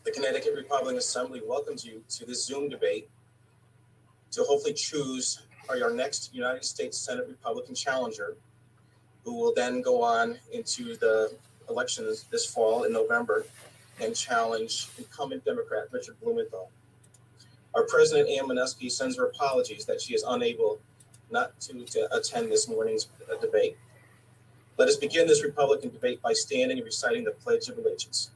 The Connecticut Republican Assembly welcomes you to this Zoom debate to hopefully choose our next United States Senate Republican challenger, who will then go on into the elections this fall in November and challenge incumbent Democrat Richard Blumenthal. Our President, Ann Mineski, sends her apologies that she is unable not to attend this morning's debate. Let us begin this Republican debate by standing and reciting the Pledge of Allegiance.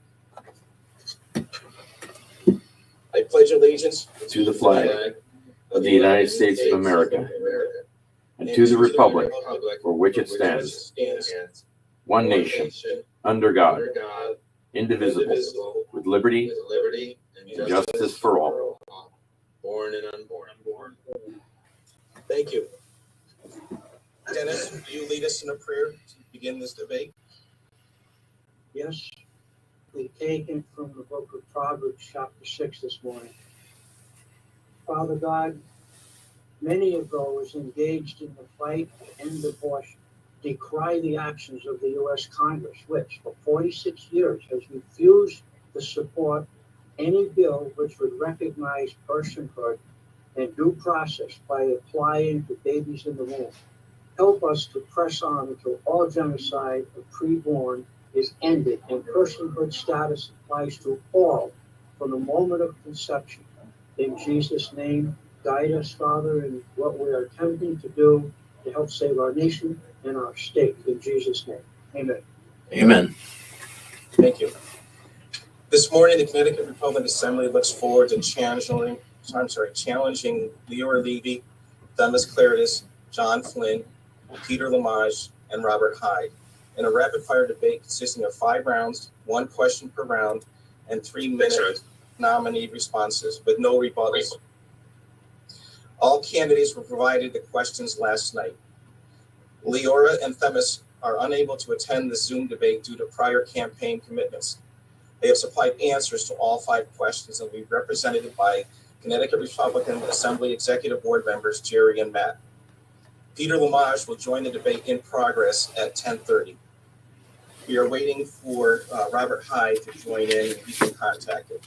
I pledge allegiance to the flag of the United States of America and to the republic for which it stands, one nation, under God, indivisible, with liberty and justice for all. Born and unborn. Thank you. Dennis, will you lead us in a prayer to begin this debate? Yes, we take it from the book of Proverbs, chapter 6 this morning. Father God, many of those engaged in the fight to end abortion decry the actions of the U.S. Congress, which for 46 years has refused to support any bill which would recognize personhood and due process by applying to babies in the womb. Help us to press on until all genocide of preborn is ended and personhood status applies to all from the moment of conception. In Jesus' name, guide us, Father, in what we are attempting to do to help save our nation and our state. In Jesus' name, amen. Amen. Thank you. This morning, the Connecticut Republican Assembly looks forward to challenging Leora Levy, Demis Claridis, John Flynn, Peter Lamage, and Robert Hyde in a rapid-fire debate consisting of 5 rounds, 1 question per round, and 3-minute nominee responses with no rebuttals. All candidates were provided the questions last night. Leora and Themis are unable to attend the Zoom debate due to prior campaign commitments. They have supplied answers to all 5 questions and will be represented by Connecticut Republican Assembly Executive Board members Jerry and Matt. Peter Lamage will join the debate in progress at 10:30. We are waiting for Robert Hyde to join in and be contacted.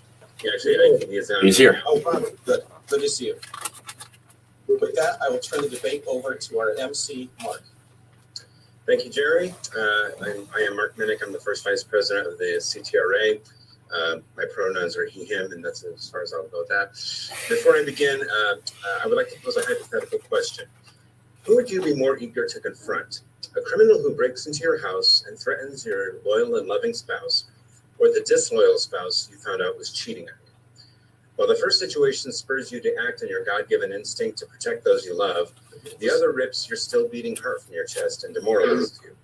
Yeah, actually, He's here. Oh, Robert, good. Good to see you. With that, I will turn the debate over to our MC, Mark. Thank you, Jerry. I am Mark Minnick. I'm the first vice president of the CTRA. My pronouns are he, him, and that's as far as I'll go with that. Before I begin, I would like to pose a hypothetical question. Who would you be more eager to confront? A criminal who breaks into your house and threatens your loyal and loving spouse, or the disloyal spouse you found out was cheating on you? While the first situation spurs you to act on your God-given instinct to protect those you love, the other rips your still beating heart from your chest and demoralizes you.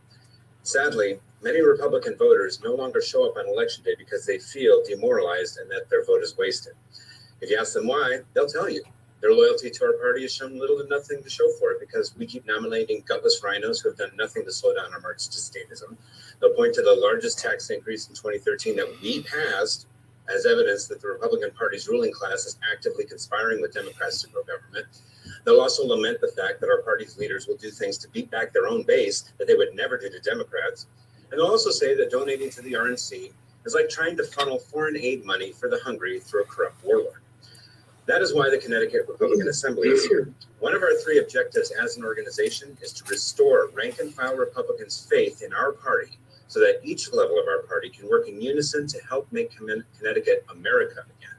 Sadly, many Republican voters no longer show up on election day because they feel demoralized and that their vote is wasted. If you ask them why, they'll tell you. Their loyalty to our party has shown little to nothing to show for it because we keep nominating gutless rhinos who have done nothing to slow down our march to statism. They'll point to the largest tax increase in 2013 that we passed as evidence that the Republican Party's ruling class is actively conspiring with Democrats to grow government. They'll also lament the fact that our party's leaders will do things to beat back their own base that they would never do to Democrats. And they'll also say that donating to the RNC is like trying to funnel foreign aid money for the hungry through a corrupt warlord. That is why the Connecticut Republican Assembly is here. One of our 3 objectives as an organization is to restore rank-and-file Republicans' faith in our party so that each level of our party can work in unison to help make Connecticut America again.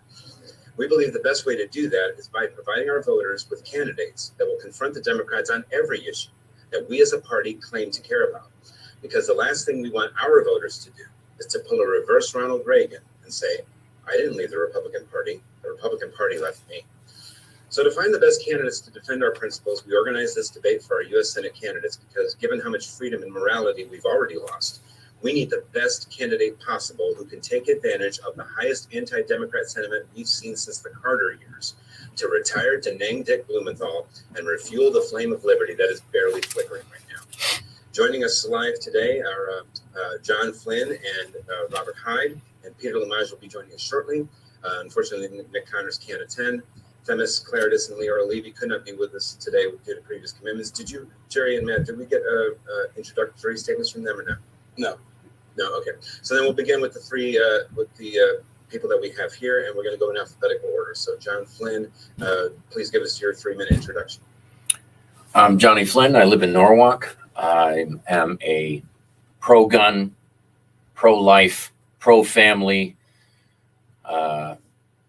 We believe the best way to do that is by providing our voters with candidates that will confront the Democrats on every issue that we as a party claim to care about. Because the last thing we want our voters to do is to pull a reverse Ronald Reagan and say, I didn't leave the Republican Party left me. So to find the best candidates to defend our principles, we organized this debate for our U.S. Senate candidates because given how much freedom and morality we've already lost, we need the best candidate possible who can take advantage of the highest anti-Democrat sentiment we've seen since the Carter years to retire Denang Dick Blumenthal and refuel the flame of liberty that is barely flickering right now. Joining us live today are John Flynn and Robert Hyde, and Peter Lamage will be joining us shortly. Unfortunately, Nick Connors can't attend. Themis Claridis and Leora Levy could not be with us today due to previous commitments. Did you, Jerry and Matt, did we get introductory statements from them or not? No. No, okay. So then we'll begin with the people that we have here, and we're going to go in alphabetical order. So John Flynn, please give us your 3-minute introduction. I'm Johnny Flynn. I live in Norwalk. I am a pro-gun, pro-life, pro-family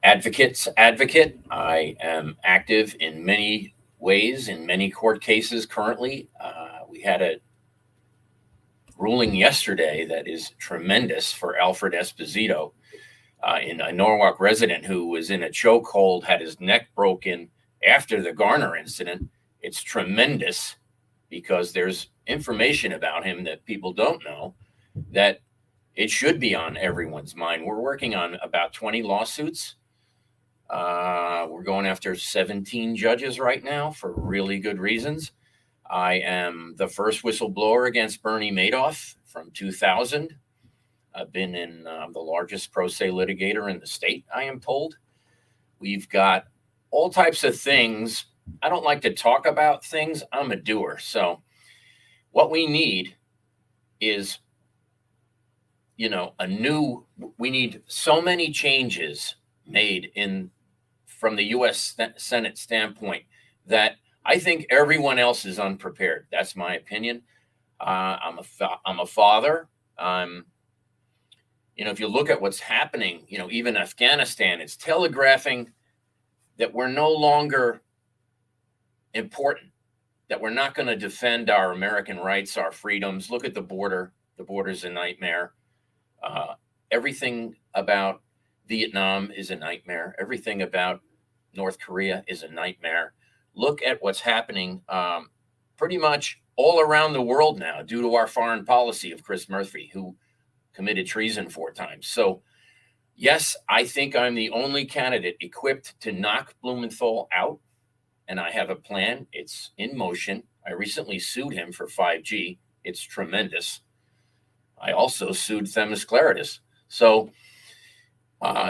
advocate. I am active in many ways, in many court cases currently. We had a ruling yesterday that is tremendous for Alfred Esposito, in a Norwalk resident who was in a chokehold, had his neck broken after the Garner incident. It's tremendous because there's information about him that people don't know that it should be on everyone's mind. We're working on about 20 lawsuits. We're going after 17 judges right now for really good reasons. I am the first whistleblower against Bernie Madoff from 2000. I've been in the largest pro se litigator in the state, I am told. We've got all types of things. I don't like to talk about things. I'm a doer. So what we need is, we need so many changes made from the U.S. Senate standpoint that I think everyone else is unprepared. That's my opinion. I'm a father. If you look at what's happening, even Afghanistan, it's telegraphing that we're no longer important, that we're not going to defend our American rights, our freedoms. Look at the border. The border's a nightmare. Everything about Vietnam is a nightmare. Everything about North Korea is a nightmare. Look at what's happening pretty much all around the world now due to our foreign policy of Chris Murphy, who committed treason 4 times. So, yes, I think I'm the only candidate equipped to knock Blumenthal out, and I have a plan. It's in motion. I recently sued him for 5G. It's tremendous. I also sued Themis Claridis. So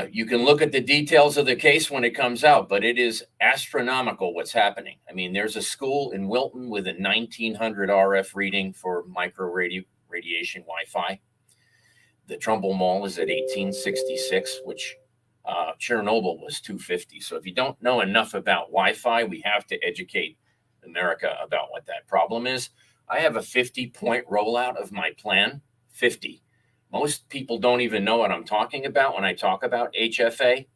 you can look at the details of the case when it comes out, but it is astronomical what's happening. I mean, there's a school in Wilton with a 1900 RF reading for radiation Wi-Fi. The Trumbull Mall is at 1866, which Chernobyl was 250. So if you don't know enough about Wi-Fi, we have to educate America about what that problem is. I have a 50-point rollout of my plan, 50. Most people don't even know what I'm talking about when I talk about HFA.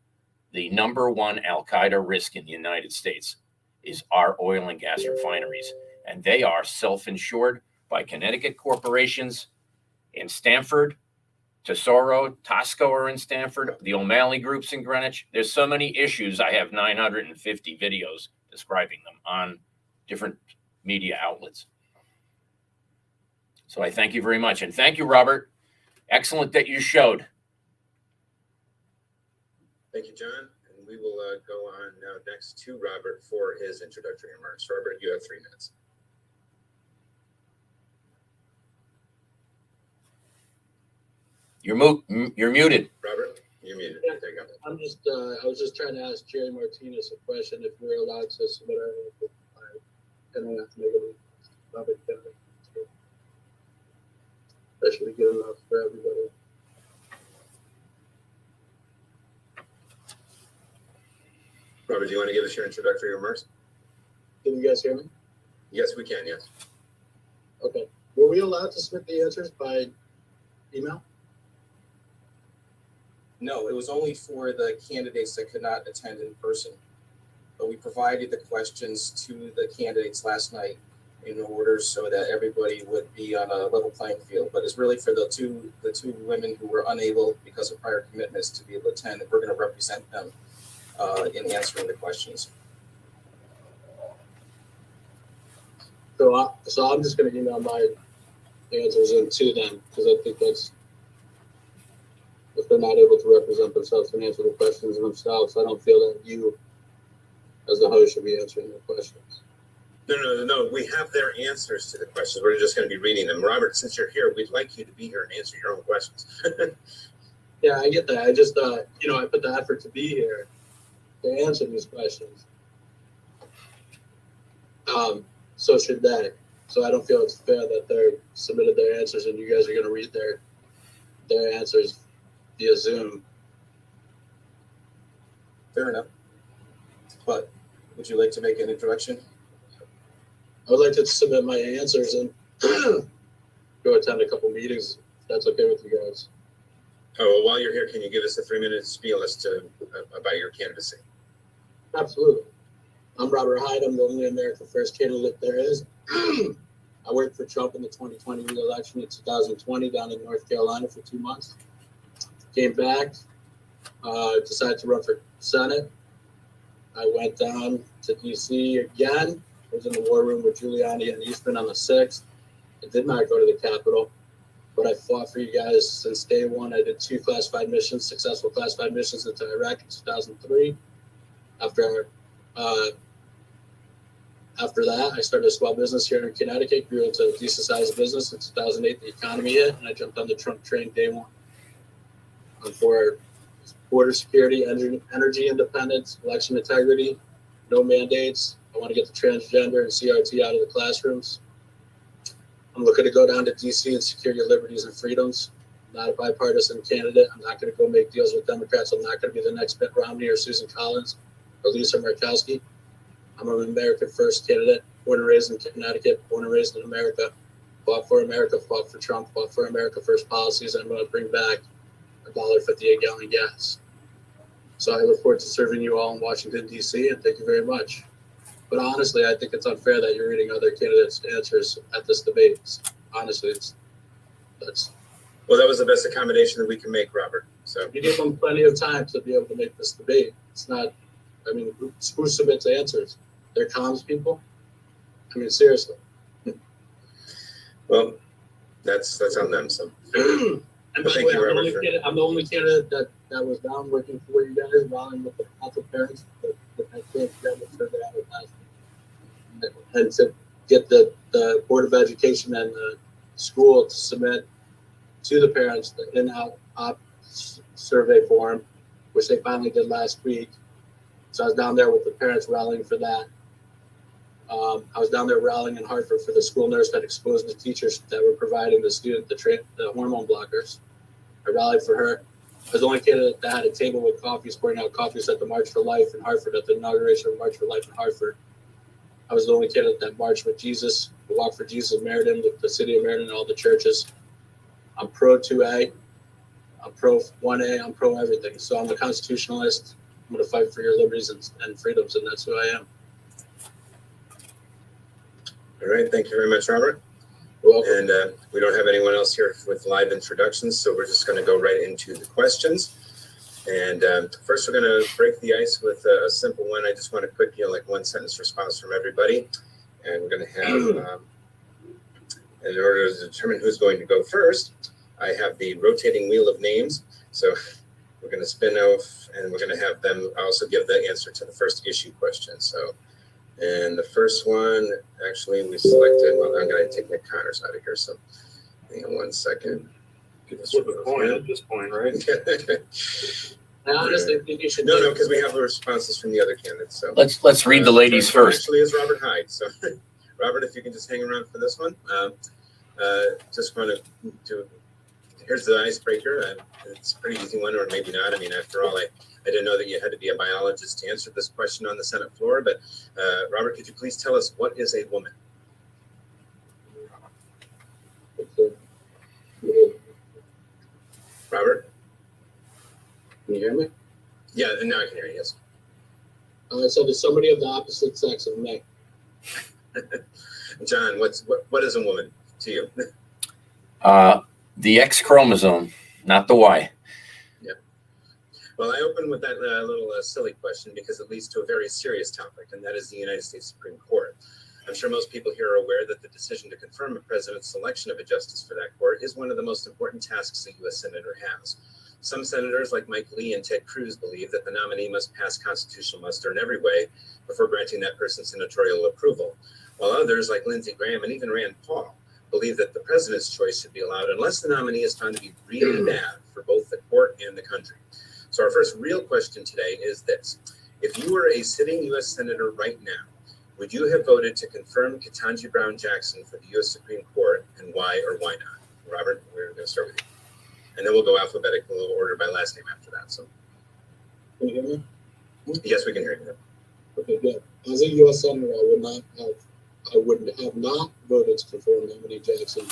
The number one Al-Qaeda risk in the United States is our oil and gas refineries. And they are self-insured by Connecticut corporations in Stamford. Tesoro, Tosco are in Stanford, the O'Malley Group's in Greenwich. There's so many issues. I have 950 videos describing them on different media outlets. So I thank you very much. And thank you, Robert. Excellent that you showed. Thank you, John. And we will go on now next to Robert for his introductory remarks. Robert, you have 3 minutes. You're muted. Robert, you're muted. Yeah. There you go. I was just trying to ask Jerry Martinez a question if we're allowed to submit our input. I don't have to make a topic. That should be good enough for everybody. Robert, do you want to give us your introductory remarks? Can you guys hear me? Yes, we can, yes. Okay. Were we allowed to submit the answers by email? No, it was only for the candidates that could not attend in person. But we provided the questions to the candidates last night in order so that everybody would be on a level playing field. But it's really for the two women who were unable because of prior commitments to be able to attend. And we're going to represent them in answering the questions. So I'm just going to email my answers in to them because I think that's, if they're not able to represent themselves and answer the questions themselves, I don't feel that you, as the host, should be answering their questions. No. We have their answers to the questions. We're just going to be reading them. Robert, since you're here, we'd like you to be here and answer your own questions. Yeah, I get that. I just, I put the effort to be here to answer these questions. So should they. So I don't feel it's fair that they're submitted their answers and you guys are going to read their answers via Zoom Fair enough. But would you like to make an introduction? I would like to submit my answers and go attend a couple meetings. If that's okay with you guys. Oh, well, while you're here, can you give us a 3-minute spiel as to about your candidacy? Absolutely. I'm Robert Hyde. I'm the only America First candidate there is. I worked for Trump in the 2020 election in 2020 down in North Carolina for 2 months. Came back, decided to run for Senate. I went down to DC again. I was in the war room with Giuliani and Eastman on the 6th. I did not go to the Capitol, but I fought for you guys since day one. I did 2 classified missions, successful classified missions into Iraq in 2003. After that, I started a small business here in Connecticut, grew into a decent sized business. In 2008, the economy hit, and I jumped on the Trump train day one. For border security, energy independence, election integrity, no mandates. I want to get the transgender and CRT out of the classrooms. I'm looking to go down to DC and secure your liberties and freedoms. I'm not a bipartisan candidate. I'm not going to go make deals with Democrats. I'm not going to be the next Mitt Romney or Susan Collins or Lisa Murkowski. I'm an American First candidate, born and raised in Connecticut, born and raised in America, fought for America, fought for Trump, fought for America First policies, and I'm going to bring back $1.50 a gallon gas. So I look forward to serving you all in Washington, D.C., and thank you very much. But honestly, I think it's unfair that you're reading other candidates' answers at this debate. Honestly, Well, that was the best accommodation that we can make, Robert. So you give them plenty of time to be able to make this debate. It's not, I mean, who submits answers? They're comms people? I mean, seriously. well, that's on them. So And by the way, I'm the only candidate that was down working for you guys, rallying with the local parents, I can't serve the advertisement. And to get the Board of Education and the school to submit to the parents the in-out op survey form, which they finally did last week. So I was down there with the parents rallying for that. I was down there rallying in Hartford for the school nurse that exposed the teachers that were providing the student the hormone blockers. I rallied for her. I was the only candidate that had a table with coffees, pouring out coffees at the March for Life in Hartford, at the inauguration of March for Life in Hartford. I was the only candidate that marched with Jesus, the Walk for Jesus in Meriden, the city of Meriden, and all the churches. I'm pro 2A. I'm pro 1A. I'm pro everything. So I'm a constitutionalist. I'm going to fight for your liberties and freedoms, and that's who I am. all right, thank you very much, Robert. You're welcome. And we don't have anyone else here with live introductions, so we're just going to go right into the questions. And first, we're going to break the ice with a simple one. I just want a quick, like 1-sentence response from everybody. And we're going to have, in order to determine who's going to go first, I have the rotating wheel of names. So we're going to spin off, and we're going to have them also give the answer to the first issue question. So, and the first one, actually, we selected, well, I'm going to take Nick Connors out of here. So hang on 1 second. Flip a coin at this point, right? I honestly think you should. No, because we have the responses from the other candidates. So Let's read the ladies first. Actually, is Robert Hyde. So, Robert, if you can just hang around for this one. Just want to. Here's the icebreaker. It's a pretty easy one, or maybe not. I mean, after all, I didn't know that you had to be a biologist to answer this question on the Senate floor. But Robert, could you please tell us what is a woman? Robert? Can you hear me? Yeah, and now I can hear you, yes. So there's somebody of the opposite sex of me. John, what is a woman to you? The X chromosome, not the Y. Yeah. Well, I opened with that little silly question because it leads to a very serious topic, and that is the United States Supreme Court. I'm sure most people here are aware that the decision to confirm a president's selection of a justice for that court is one of the most important tasks a U.S. senator has. Some senators, like Mike Lee and Ted Cruz, believe that the nominee must pass constitutional muster in every way before granting that person senatorial approval, while others, like Lindsey Graham and even Rand Paul, believe that the president's choice should be allowed unless the nominee is found to be really bad for both the court and the country. So our first real question today is this. If you were a sitting U.S. senator right now, would you have voted to confirm Ketanji Brown Jackson for the U.S. Supreme Court, and why or why not? Robert, we're going to start with you. And then we'll go alphabetical order by last name after that. So, Can you hear me? Yes, we can hear you. Okay, good. As a U.S. Senator, I would have not voted to confirm Emily Jackson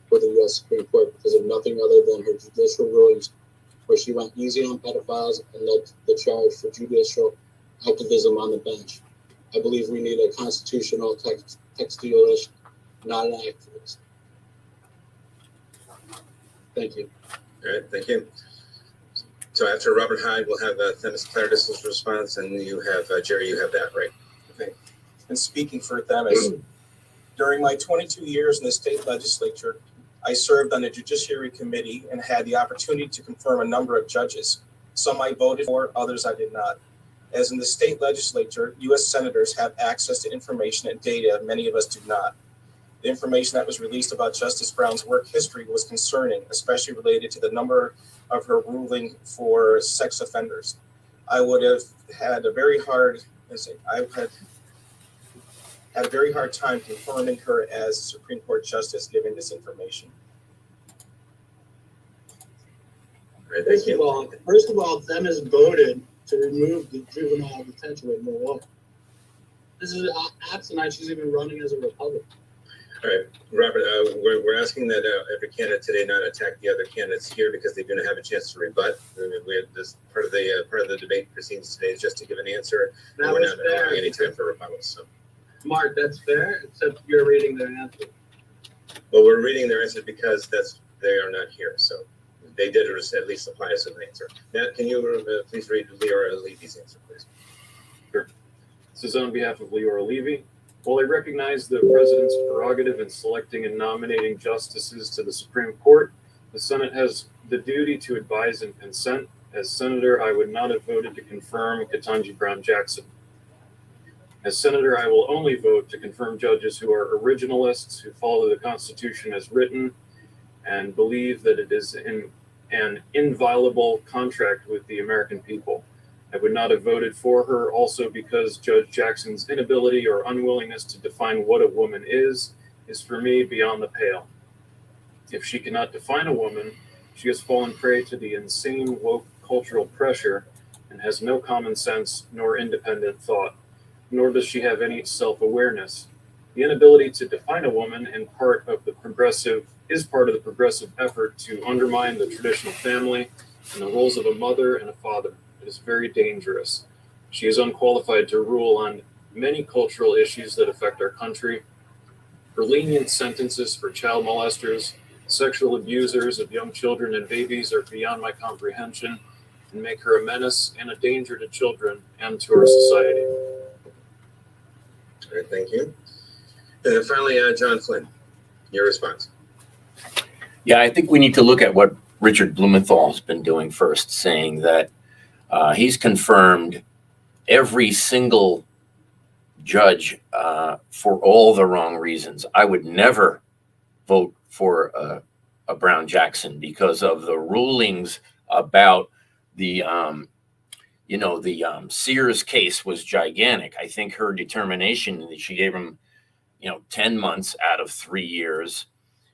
for the U.S. Supreme Court because of nothing other than her judicial rulings, where she went easy on pedophiles and led the charge for judicial activism on the bench. I believe we need a constitutional textualist, not an activist. Thank you. All right, thank you. So after Robert Hyde, we'll have Themis Claridis' response, and you have, Jerry, you have that, right? Okay. And speaking for Themis, during my 22 years in the state legislature, I served on the Judiciary Committee and had the opportunity to confirm a number of judges. Some I voted for, others I did not. As in the state legislature, U.S. senators have access to information and data many of us do not. The information that was released about Justice Brown's work history was concerning, especially related to the number of her ruling for sex offenders. I would have had a very hard, had a very hard time confirming her as Supreme Court Justice given this information. All right, thank you. First of all, Themis voted to remove the juvenile detention rate in Milwaukee. This is asinine. She's even running as a Republican. All right, Robert, we're asking that every candidate today not attack the other candidates here because they're going to have a chance to rebut. We have this part of the debate proceedings today is just to give an answer. And we're not allowing any time for rebuttals. So, Mark, that's fair, except you're reading their answer. well, we're reading their answer because they are not here. So they did at least supply us with an answer. Now, can you please read Leora Levy's answer, please? Sure. This is on behalf of Leora Levy. While I recognize the President's prerogative in selecting and nominating justices to the Supreme Court, the Senate has the duty to advise and consent. As Senator, I would not have voted to confirm Ketanji Brown Jackson. As Senator, I will only vote to confirm judges who are originalists, who follow the Constitution as written, and believe that it is an inviolable contract with the American people. I would not have voted for her also because Judge Jackson's inability or unwillingness to define what a woman is for me beyond the pale. If she cannot define a woman, she has fallen prey to the insane woke cultural pressure and has no common sense nor independent thought, nor does she have any self-awareness. The inability to define a woman is part of the progressive effort to undermine the traditional family and the roles of a mother and a father. It is very dangerous. She is unqualified to rule on many cultural issues that affect our country. Her lenient sentences for child molesters, sexual abusers of young children and babies are beyond my comprehension and make her a menace and a danger to children and to our society. All right, thank you. And then finally, John Flynn, your response. Yeah, I think we need to look at what Richard Blumenthal's been doing first, saying that he's confirmed every single judge for all the wrong reasons. I would never vote for a Brown Jackson because of the rulings about the Sears case was gigantic. I think her determination, she gave him 10 months out of 3 years.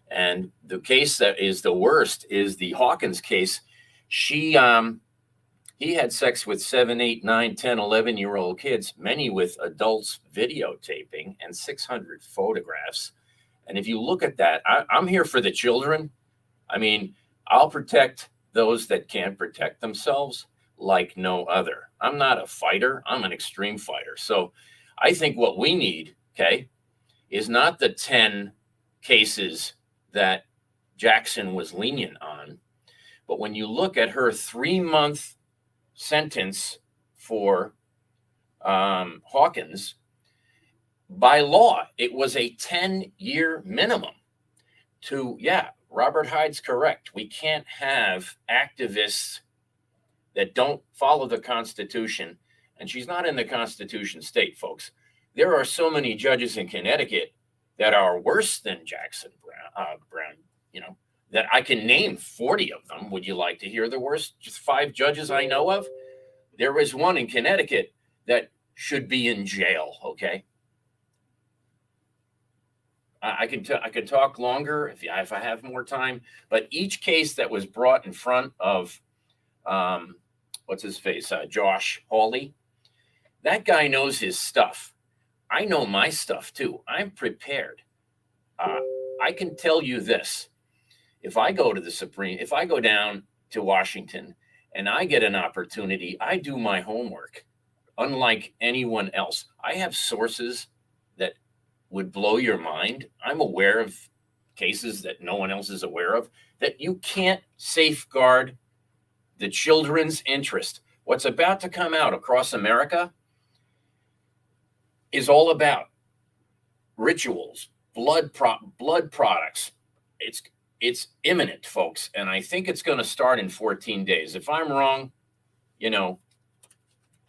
And the case that is the worst is the Hawkins case. He had sex with 7, 8, 9, 10, 11-year-old kids, many with adults videotaping and 600 photographs. And if you look at that, I'm here for the children. I mean, I'll protect those that can't protect themselves like no other. I'm not a fighter. I'm an extreme fighter. So I think what we need, is not the 10 cases that Jackson was lenient on, but when you look at her 3-month sentence for Hawkins, by law, it was a 10-year minimum. Robert Hyde's correct. We can't have activists that don't follow the Constitution, and she's not in the Constitution state, folks. There are so many judges in Connecticut that are worse than Jackson Brown, that I can name 40 of them. Would you like to hear the worst? Just 5 judges I know of? There is one in Connecticut that should be in jail, okay? I could talk longer if I have more time, but each case that was brought in front of, Josh Hawley, That guy knows his stuff. I know my stuff too. I'm prepared. I can tell you this. If I go down to Washington and I get an opportunity, I do my homework, unlike anyone else. I have sources that would blow your mind. I'm aware of cases that no one else is aware of, that you can't safeguard the children's interest. What's about to come out across America is all about rituals, blood products. It's imminent, folks, and I think it's going to start in 14 days. If I'm wrong,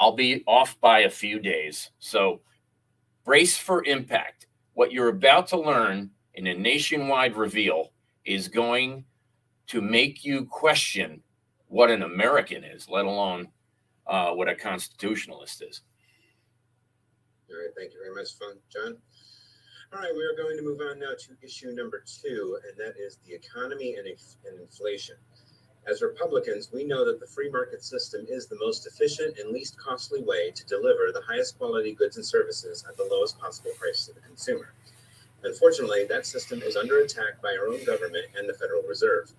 I'll be off by a few days. So brace for impact. What you're about to learn in a nationwide reveal is going to make you question what an American is, let alone what a constitutionalist is. All right, thank you very much, John. All right, we are going to move on now to issue number 2, and that is the economy and inflation. As Republicans, we know that the free market system is the most efficient and least costly way to deliver the highest quality goods and services at the lowest possible price to the consumer. Unfortunately, that system is under attack by our own government and the Federal Reserve.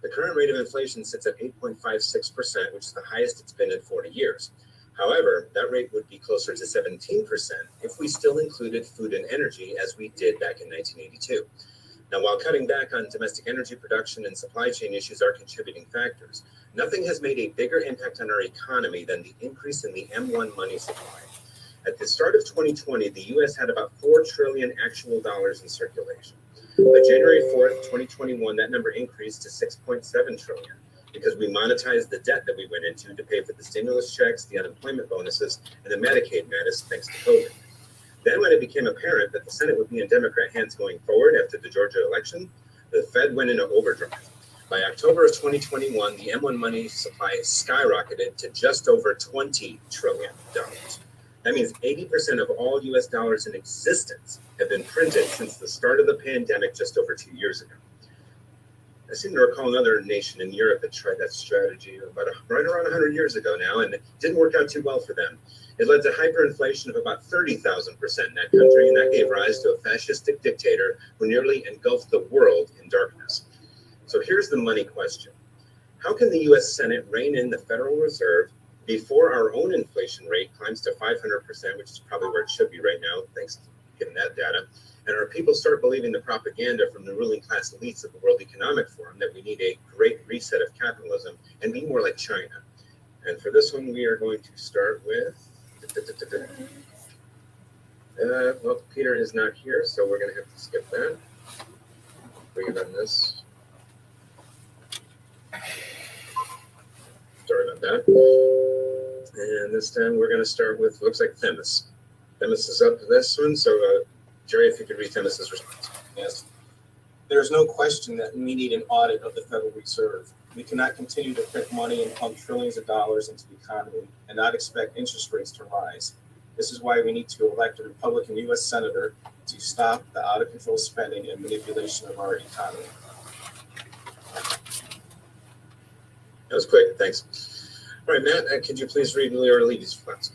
The current rate of inflation sits at 8.56%, which is the highest it's been in 40 years. However, that rate would be closer to 17% if we still included food and energy as we did back in 1982. Now, while cutting back on domestic energy production and supply chain issues are contributing factors, nothing has made a bigger impact on our economy than the increase in the M1 money supply. At the start of 2020, the U.S. had about $4 trillion actual dollars in circulation. By January 4th, 2021, that number increased to $6.7 trillion. Because we monetized the debt that we went into to pay for the stimulus checks, the unemployment bonuses, and the Medicaid madness thanks to COVID. Then when it became apparent that the Senate would be in Democrat hands going forward after the Georgia election, the Fed went into overdrive. By October of 2021, the M1 money supply skyrocketed to just over $20 trillion. That means 80% of all US dollars in existence have been printed since the start of the pandemic just over 2 years ago. I seem to recall another nation in Europe that tried that strategy right around 100 years ago now, and it didn't work out too well for them. It led to hyperinflation of about 30,000% in that country, and that gave rise to a fascistic dictator who nearly engulfed the world in darkness. So here's the money question. How can the U.S. Senate rein in the Federal Reserve before our own inflation rate climbs to 500%, which is probably where it should be right now, thanks to getting that data, and our people start believing the propaganda from the ruling class elites of the World Economic Forum that we need a great reset of capitalism and be more like China? And for this one, we are going to start with, well, Peter is not here, so we're going to have to skip that. Bring it on this. Sorry about that. And this time we're going to start with, looks like Themis. Themis is up to this one, so Jerry, if you could read Themis's response. Yes. There is no question that we need an audit of the Federal Reserve. We cannot continue to print money and pump trillions of dollars into the economy and not expect interest rates to rise. This is why we need to elect a Republican U.S. Senator to stop the out-of-control spending and manipulation of our economy. That was quick, thanks. All right, Matt, could you please read Leora Levy's response?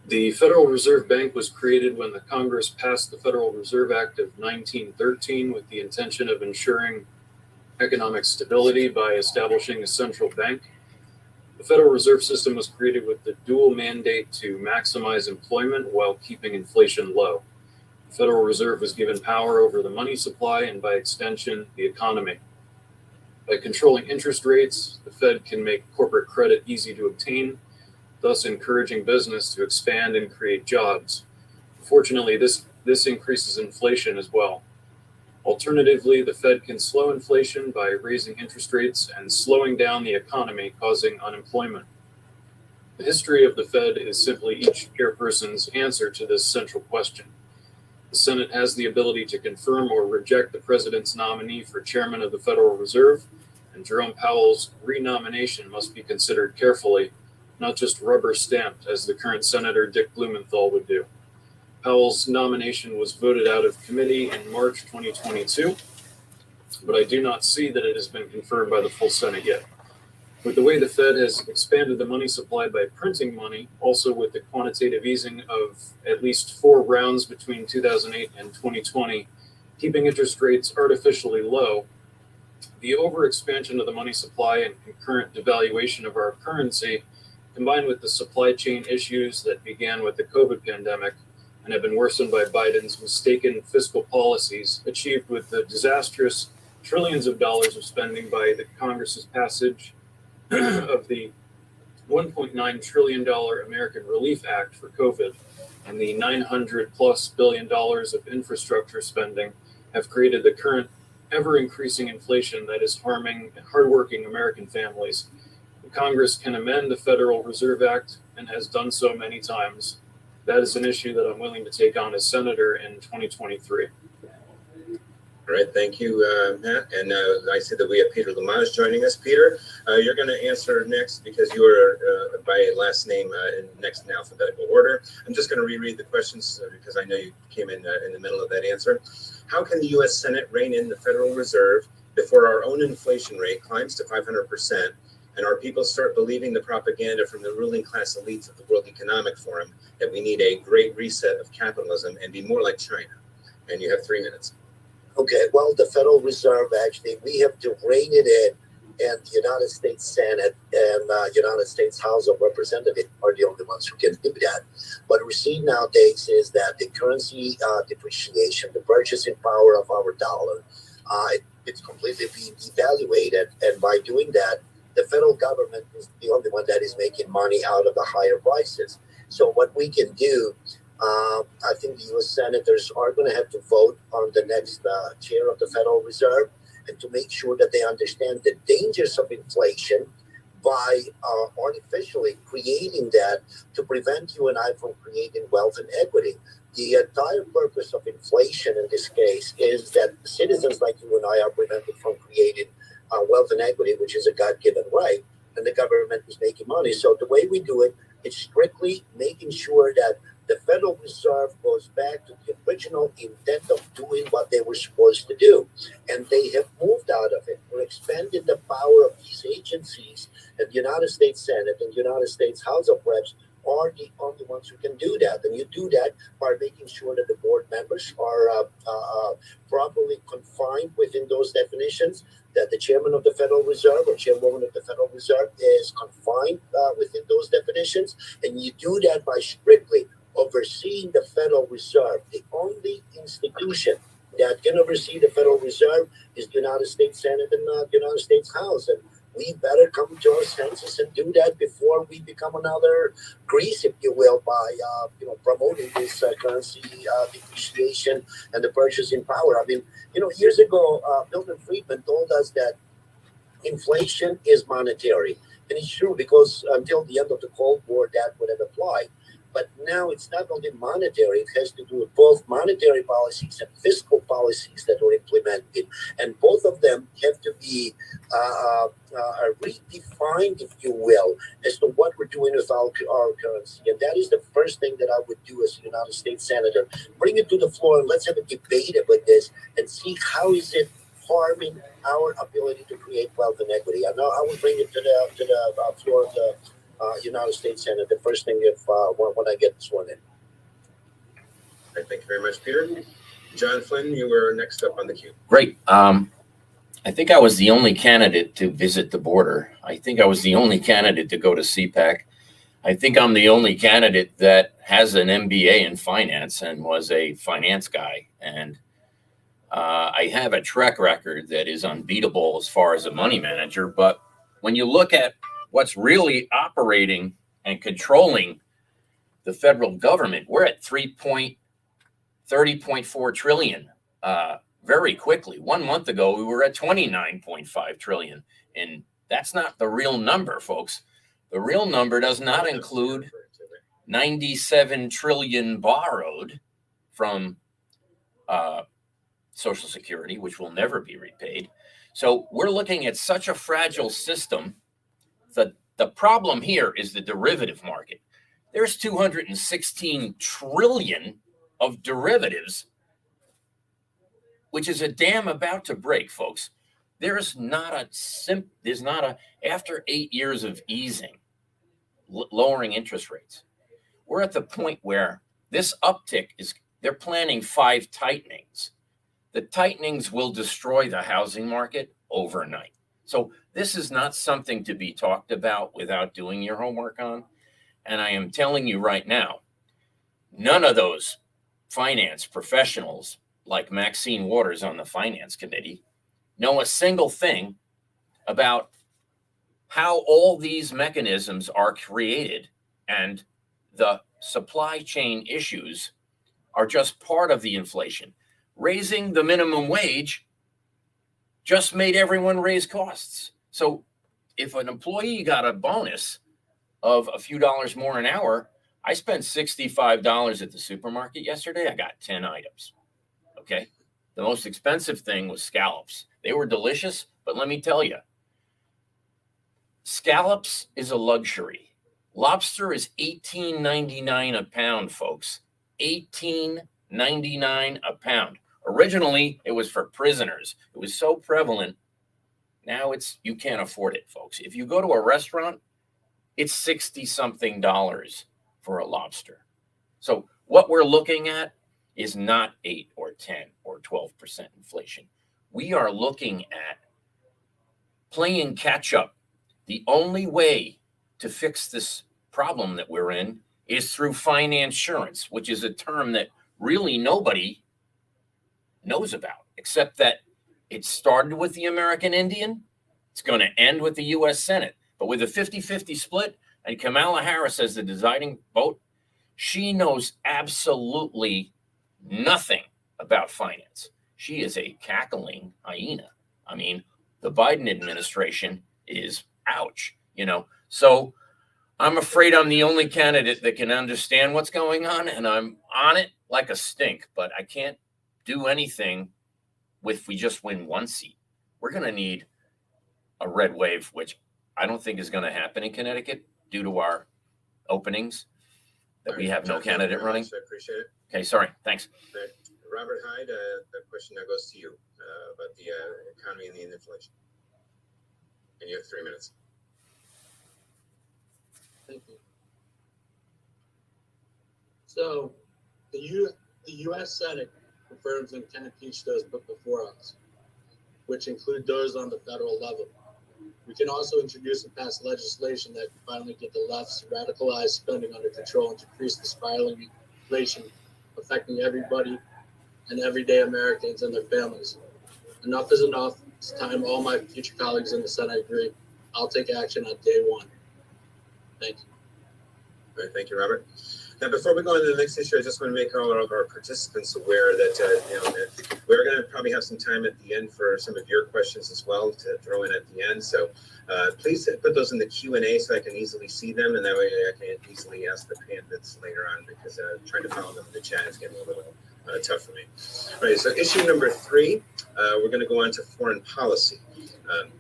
The Federal Reserve Bank was created when the Congress passed the Federal Reserve Act of 1913 with the intention of ensuring economic stability by establishing a central bank. The Federal Reserve System was created with the dual mandate to maximize employment while keeping inflation low. The Federal Reserve was given power over the money supply and, by extension, the economy. By controlling interest rates, the Fed can make corporate credit easy to obtain, thus encouraging business to expand and create jobs. Fortunately, this increases inflation as well. Alternatively, the Fed can slow inflation by raising interest rates and slowing down the economy, causing unemployment. The history of the Fed is simply each chairperson's answer to this central question. The Senate has the ability to confirm or reject the president's nominee for chairman of the Federal Reserve, and Jerome Powell's renomination must be considered carefully, not just rubber stamped as the current Senator Dick Blumenthal would do. Powell's nomination was voted out of committee in March 2022, but I do not see that it has been confirmed by the full Senate yet. With the way the Fed has expanded the money supply by printing money, also with the quantitative easing of at least 4 rounds between 2008 and 2020, keeping interest rates artificially low, the overexpansion of the money supply and concurrent devaluation of our currency, combined with the supply chain issues that began with the COVID pandemic and have been worsened by Biden's mistaken fiscal policies, achieved with the disastrous trillions of dollars of spending by the Congress's passage of the $1.9 trillion American Relief Act for COVID and the $900+ billion of infrastructure spending, have created the current ever-increasing inflation that is harming hardworking American families. Congress can amend the Federal Reserve Act and has done so many times. That is an issue that I'm willing to take on as senator in 2023. All right, thank you, Matt. And I see that we have Peter Lamage joining us. Peter, you're going to answer next because you are by last name next in alphabetical order. I'm just going to reread the questions because I know you came in the middle of that answer. How can the U.S. Senate rein in the Federal Reserve before our own inflation rate climbs to 500% and our people start believing the propaganda from the ruling class elites of the World Economic Forum that we need a great reset of capitalism and be more like China? And you have 3 minutes. Okay, well, the Federal Reserve, actually, we have to rein it in, and the United States Senate and United States House of Representatives are the only ones who can do that. What we see nowadays is that the currency depreciation, the purchasing power of our dollar, it's completely being devaluated, and by doing that, the federal government is the only one that is making money out of the higher prices. So what we can do, I think the U.S. senators are going to have to vote on the next chair of the Federal Reserve and to make sure that they understand the dangers of inflation by artificially creating that to prevent you and I from creating wealth and equity. The entire purpose of inflation in this case is that citizens like you and I are prevented from creating wealth and equity, which is a God-given right, and the government is making money. So the way we do it is strictly making sure that the Federal Reserve goes back to the original intent of doing what they were supposed to do. And they have moved out of it. We're expanding the power of these agencies, and the United States Senate and the United States House of Reps are the only ones who can do that. And you do that by making sure that the board members are properly confined within those definitions, that the chairman of the Federal Reserve or chairwoman of the Federal Reserve is confined within those definitions. And you do that by strictly overseeing the Federal Reserve. The only institution that can oversee the Federal Reserve is the United States Senate and the United States House. And we better come to our senses and do that before we become another Greece, if you will, by promoting this currency depreciation and the purchasing power. I mean, years ago, Milton Friedman told us that inflation is monetary. And it's true, because until the end of the Cold War, that would have applied. But now it's not only monetary, it has to do with both monetary policies and fiscal policies that are implemented. And both of them have to be redefined, if you will, as to what we're doing with our currency. And that is the first thing that I would do as a United States Senator. Bring it to the floor and let's have a debate about this and see how is it harming our ability to create wealth and equity. I know I will bring it to the floor of the United States Senate the first thing when I get sworn in. All right, thank you very much, Peter. John Flynn, you were next up on the queue. Great. I think I was the only candidate to visit the border. I think I was the only candidate to go to CPAC. I think I'm the only candidate that has an MBA in finance and was a finance guy. And I have a track record that is unbeatable as far as a money manager. But when you look at what's really operating and controlling the federal government, we're at 30.4 trillion very quickly. 1 month ago, we were at 29.5 trillion. And that's not the real number, folks. The real number does not include 97 trillion borrowed from Social Security, which will never be repaid. So we're looking at such a fragile system. The problem here is the derivative market. There's 216 trillion of derivatives, which is a dam about to break, folks. There's not after 8 years of easing, lowering interest rates, we're at the point where this uptick they're planning 5 tightenings. The tightenings will destroy the housing market overnight. So this is not something to be talked about without doing your homework on. And I am telling you right now, none of those finance professionals like Maxine Waters on the finance committee know a single thing about how all these mechanisms are created, and the supply chain issues are just part of the inflation. Raising the minimum wage just made everyone raise costs. So if an employee got a bonus of a few dollars more an hour, I spent $65 at the supermarket yesterday. I got 10 items. Okay. The most expensive thing was scallops. They were delicious, but let me tell you, scallops is a luxury. Lobster is $18.99 a pound, folks. $18.99 a pound. Originally, it was for prisoners. It was so prevalent. Now you can't afford it, folks. If you go to a restaurant, it's $60-something for a lobster. So what we're looking at is not 8 or 10 or 12% inflation. We are looking at playing catch up. The only way to fix this problem that we're in is through financiurance, which is a term that really nobody knows about, except that it started with the American Indian. It's going to end with the U.S. Senate. But with a 50-50 split and Kamala Harris as the deciding vote, she knows absolutely nothing about finance. She is a cackling hyena. I mean, the Biden administration is ouch, So I'm afraid I'm the only candidate that can understand what's going on, and I'm on it like a stink, but I can't do anything if we just win one seat. We're going to need a red wave, which I don't think is going to happen in Connecticut due to our openings that we have no candidate running. I appreciate it. Okay, sorry. Thanks. Right. Robert Hyde, the question now goes to you about the economy and the inflation. And you have 3 minutes. Thank you. So, the U.S. Senate confirms and can impeach those put before us, which include those on the federal level. We can also introduce and pass legislation that can finally get the left's radicalized spending under control and decrease the spiraling inflation affecting everybody and everyday Americans and their families. Enough is enough. It's time all my future colleagues in the Senate agree. I'll take action on day one. Thank you. All right, thank you, Robert. Now, before we go on to the next issue, I just want to make all of our participants aware that that we're going to probably have some time at the end for some of your questions as well to throw in at the end. So please put those in the Q&A so I can easily see them, and that way I can easily ask the candidates later on, because trying to follow them in the chat is getting a little tough for me. All right, so issue number 3, we're going to go on to foreign policy.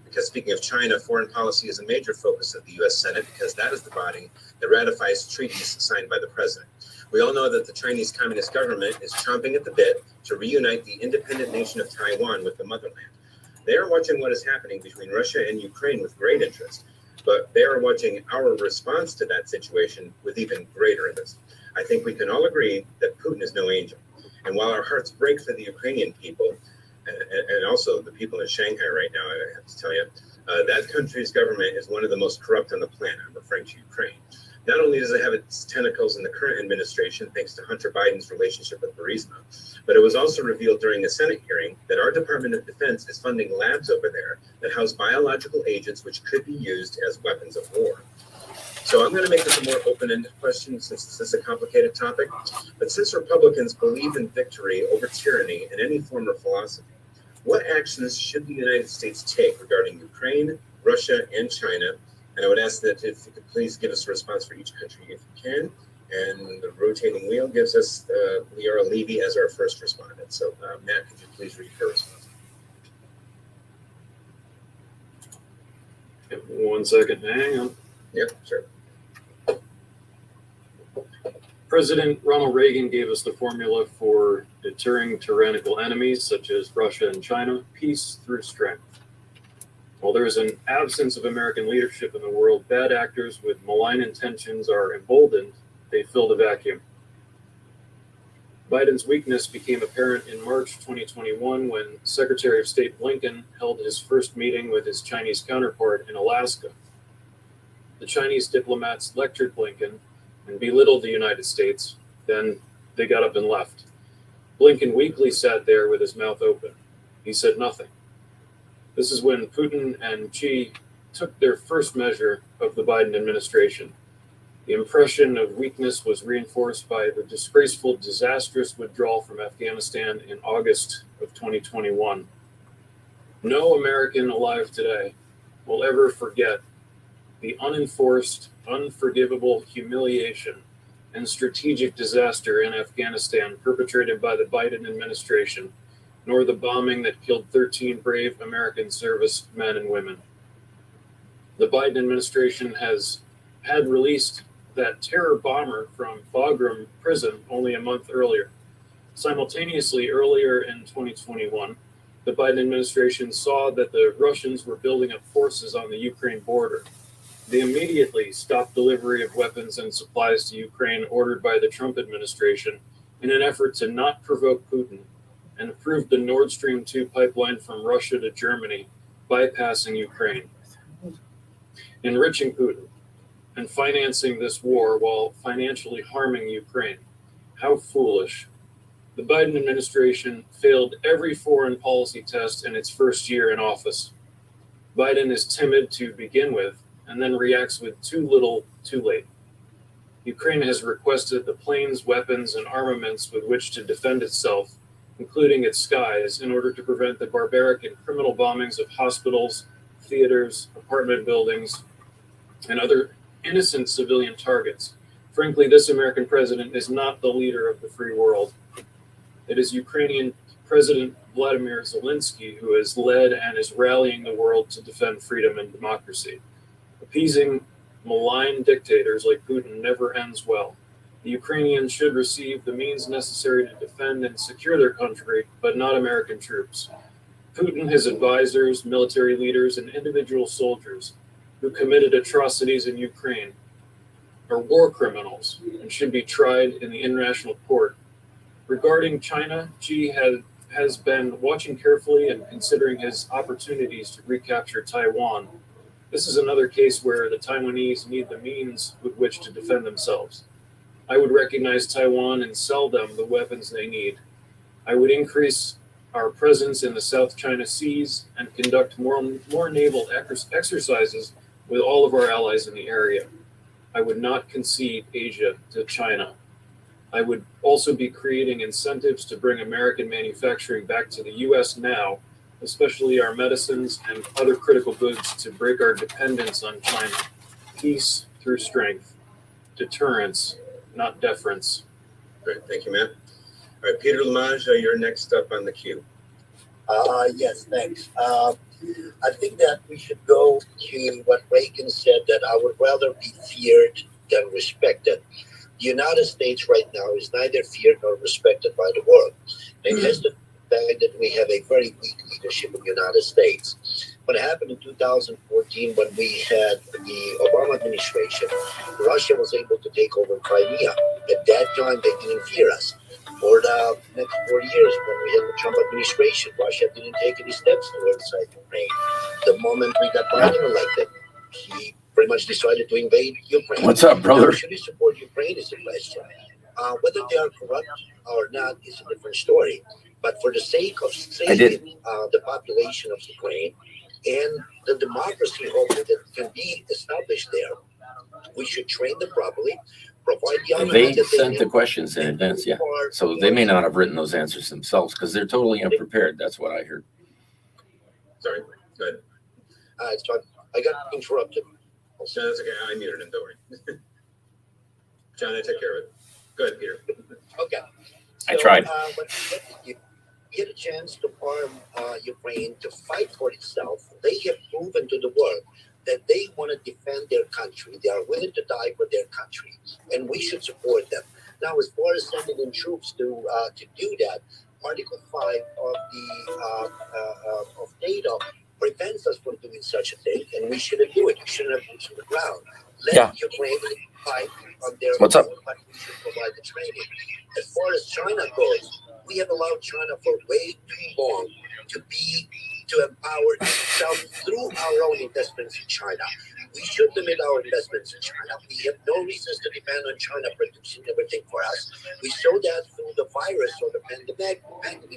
Because speaking of China, foreign policy is a major focus of the U.S. Senate, because that is the body that ratifies treaties signed by the president. We all know that the Chinese Communist government is chomping at the bit to reunite the independent nation of Taiwan with the motherland. They are watching what is happening between Russia and Ukraine with great interest, but they are watching our response to that situation with even greater interest. I think we can all agree that Putin is no angel. And while our hearts break for the Ukrainian people, and also the people in Shanghai right now, I have to tell you, that country's government is one of the most corrupt on the planet. I'm referring to Ukraine. Not only does it have its tentacles in the current administration, thanks to Hunter Biden's relationship with Burisma, but it was also revealed during a Senate hearing that our Department of Defense is funding labs over there that house biological agents which could be used as weapons of war. So I'm going to make this a more open-ended question, since this is a complicated topic. But since Republicans believe in victory over tyranny in any form or philosophy, what actions should the United States take regarding Ukraine, Russia, and China? And I would ask that if you could please give us a response for each country if you can. And the rotating wheel gives us Leora Levy as our first respondent. So Matt, could you please read her response? Yep, 1 second, hang on. Yep, sure. President Ronald Reagan gave us the formula for deterring tyrannical enemies such as Russia and China: peace through strength. While there is an absence of American leadership in the world, bad actors with malign intentions are emboldened. They fill the vacuum. Biden's weakness became apparent in March 2021 when Secretary of State Blinken held his first meeting with his Chinese counterpart in Alaska. The Chinese diplomats lectured Blinken and belittled the United States. Then they got up and left. Blinken weakly sat there with his mouth open. He said nothing. This is when Putin and Xi took their first measure of the Biden administration. The impression of weakness was reinforced by the disgraceful, disastrous withdrawal from Afghanistan in August of 2021. No American alive today will ever forget the unenforced, unforgivable humiliation and strategic disaster in Afghanistan perpetrated by the Biden administration, nor the bombing that killed 13 brave American servicemen and women. The Biden administration had released that terror bomber from Bagram prison only a month earlier. Simultaneously, earlier in 2021, the Biden administration saw that the Russians were building up forces on the Ukraine border. They immediately stopped delivery of weapons and supplies to Ukraine ordered by the Trump administration in an effort to not provoke Putin, and approved the Nord Stream 2 pipeline from Russia to Germany, bypassing Ukraine, enriching Putin, and financing this war while financially harming Ukraine. How foolish. The Biden administration failed every foreign policy test in its first year in office. Biden is timid to begin with, and then reacts with too little, too late. Ukraine has requested the planes, weapons, and armaments with which to defend itself, including its skies, in order to prevent the barbaric and criminal bombings of hospitals, theaters, apartment buildings, and other innocent civilian targets. Frankly, this American president is not the leader of the free world. It is Ukrainian President Vladimir Zelensky who has led and is rallying the world to defend freedom and democracy. Appeasing malign dictators like Putin never ends well. The Ukrainians should receive the means necessary to defend and secure their country, but not American troops. Putin, his advisors, military leaders, and individual soldiers who committed atrocities in Ukraine are war criminals and should be tried in the international court. Regarding China, Xi has been watching carefully and considering his opportunities to recapture Taiwan. This is another case where the Taiwanese need the means with which to defend themselves. I would recognize Taiwan and sell them the weapons they need. I would increase our presence in the South China Seas and conduct more naval exercises with all of our allies in the area. I would not concede Asia to China. I would also be creating incentives to bring American manufacturing back to the U.S. now, especially our medicines and other critical goods, to break our dependence on China. Peace through strength. Deterrence, not deference. Great, thank you, man. All right, Peter Lamage, you're next up on the queue. Yes, thanks. I think that we should go to what Reagan said, that I would rather be feared than respected. The United States right now is neither feared nor respected by the world. It has the fact that we have a very weak leadership in the United States. What happened in 2014 when we had the Obama administration, Russia was able to take over Crimea. At that time, they didn't fear us. For the next 4 years, when we had the Trump administration, Russia didn't take any steps towards Ukraine. The moment we got Biden elected, he pretty much decided to invade Ukraine. What's up, brother? Now, should he support Ukraine is the question. Whether they are corrupt or not is a different story. But for the sake of saving the population of Ukraine and the democracy, hopefully, that can be established there, we should train them properly. They sent the questions in advance, yeah. So they may not have written those answers themselves because they're totally unprepared. That's what I heard. Sorry, go ahead. So I got interrupted. No, that's okay. I muted him, don't worry. John, I took care of it. Go ahead, Peter. Okay. I tried. When you get a chance to arm Ukraine to fight for itself, they have proven to the world that they want to defend their country. They are willing to die for their country, and we should support them. Now, as far as sending in troops to do that, Article 5 of the of NATO prevents us from doing such a thing, and we shouldn't do it. We shouldn't have boots on the ground. Let Yeah. Ukraine fight on their What's up? own, but we should provide the training. As far as China goes, we have allowed China for way too long to empower itself through our own investments in China. We should limit our investments in China. We have no reasons to depend on China producing everything for us. We saw that through the virus or the pandemic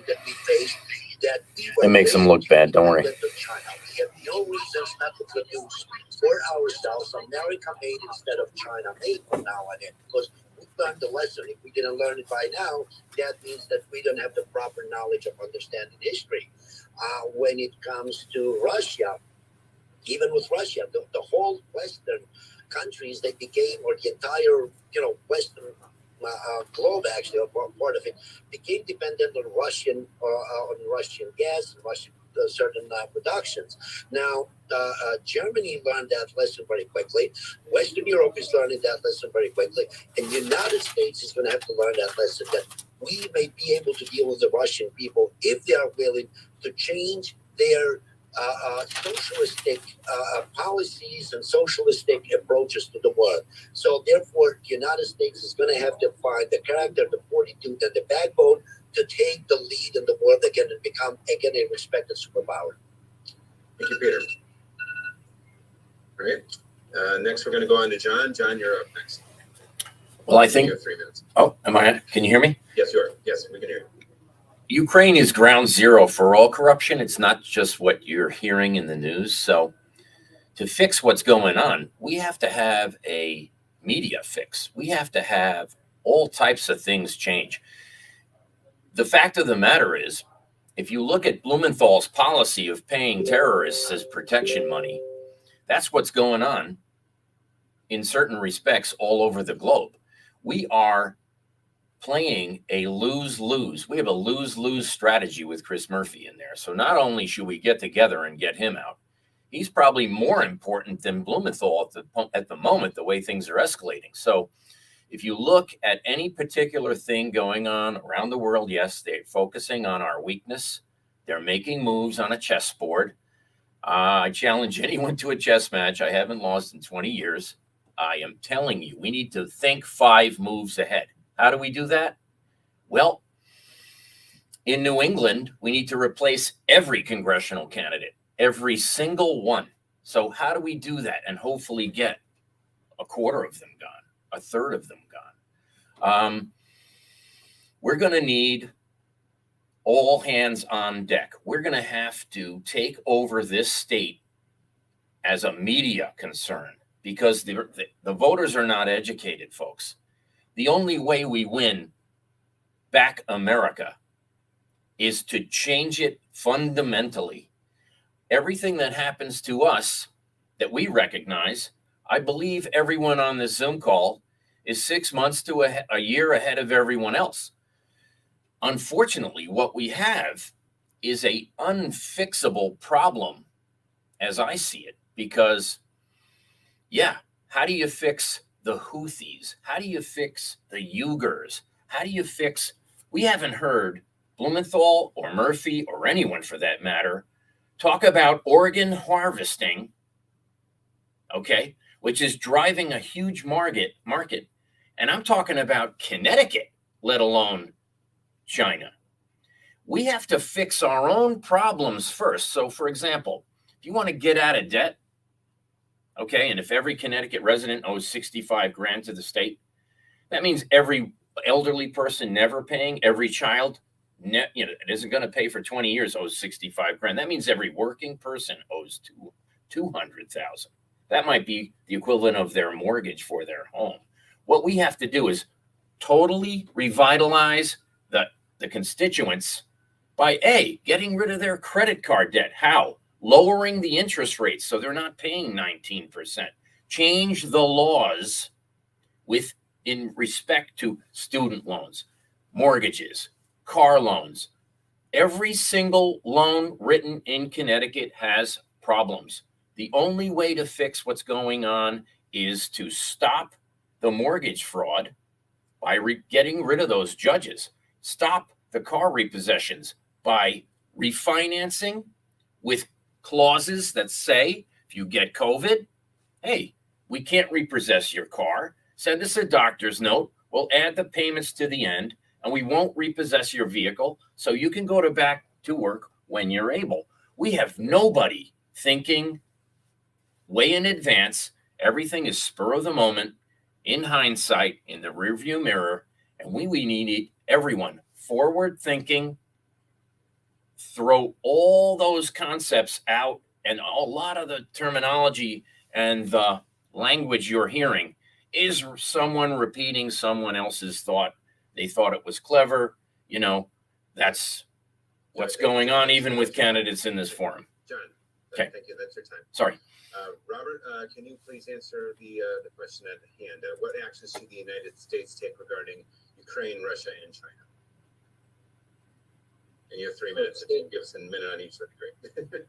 that we faced. That we were It makes them look bad. Don't worry. dependent on China. We have no reasons not to produce for ourselves America made instead of China made from now on in, because we learned the lesson. If we didn't learn it by now, that means that we don't have the proper knowledge of understanding history. When it comes to Russia, even with Russia, the whole Western countries, they became, or the entire, Western globe, actually, or part of it, became dependent on Russian gas and Russian certain productions. Now, Germany learned that lesson very quickly. Western Europe is learning that lesson very quickly. And the United States is going to have to learn that lesson, that we may be able to deal with the Russian people if they are willing to change their socialistic policies and socialistic approaches to the world. So therefore, the United States is going to have to find the character, the fortitude, and the backbone to take the lead in the world again and become again a respected superpower. Thank you, Peter. All right. Next, we're going to go on to John. John, you're up next. Well, I think. You have 3 minutes. Oh, can you hear me? Yes, you are. Yes, we can hear you. Ukraine is ground zero for all corruption. It's not just what you're hearing in the news. So to fix what's going on, we have to have a media fix. We have to have all types of things change. The fact of the matter is, if you look at Blumenthal's policy of paying terrorists as protection money, that's what's going on in certain respects all over the globe. We are playing a lose-lose. We have a lose-lose strategy with Chris Murphy in there. So not only should we get together and get him out, he's probably more important than Blumenthal at the moment, the way things are escalating. So if you look at any particular thing going on around the world, yes, they're focusing on our weakness. They're making moves on a chessboard. I challenge anyone to a chess match. I haven't lost in 20 years. I am telling you, we need to think 5 moves ahead. How do we do that? Well, in New England, we need to replace every congressional candidate, every single one. So how do we do that and hopefully get a quarter of them gone, a third of them gone? We're going to need all hands on deck. We're going to have to take over this state as a media concern because the voters are not educated, folks. The only way we win back America is to change it fundamentally. Everything that happens to us that we recognize, I believe everyone on this Zoom call is 6 months to a year ahead of everyone else. Unfortunately, what we have is an unfixable problem as I see it, because, how do you fix the Houthis? How do you fix the Uyghurs? How do you fix, we haven't heard Blumenthal or Murphy or anyone for that matter talk about organ harvesting, okay, which is driving a huge market. And I'm talking about Connecticut, let alone China. We have to fix our own problems first. So for example, if you want to get out of debt, okay, and if every Connecticut resident owes 65 grand to the state, that means every elderly person never paying, every child it isn't going to pay for 20 years owes 65 grand. That means every working person owes 200,000. That might be the equivalent of their mortgage for their home. What we have to do is totally revitalize the constituents by getting rid of their credit card debt. How? Lowering the interest rates so they're not paying 19%. Change the laws in respect to student loans, mortgages, car loans. Every single loan written in Connecticut has problems. The only way to fix what's going on is to stop the mortgage fraud by getting rid of those judges. Stop the car repossessions by refinancing with clauses that say if you get COVID, hey, we can't repossess your car. Send us a doctor's note. We'll add the payments to the end, and we won't repossess your vehicle so you can go back to work when you're able. We have nobody thinking way in advance. Everything is spur of the moment, in hindsight, in the rearview mirror, and we need everyone forward thinking, throw all those concepts out, and a lot of the terminology and the language you're hearing is someone repeating someone else's thought. They thought it was clever. You know, that's what's going on even with candidates in this forum. John, Okay. Thank you. That's your time. Sorry. Robert, can you please answer the question at hand? What actions should the United States take regarding Ukraine, Russia, and China? And you have 3 minutes. If you can give us a minute on each, that'd be great.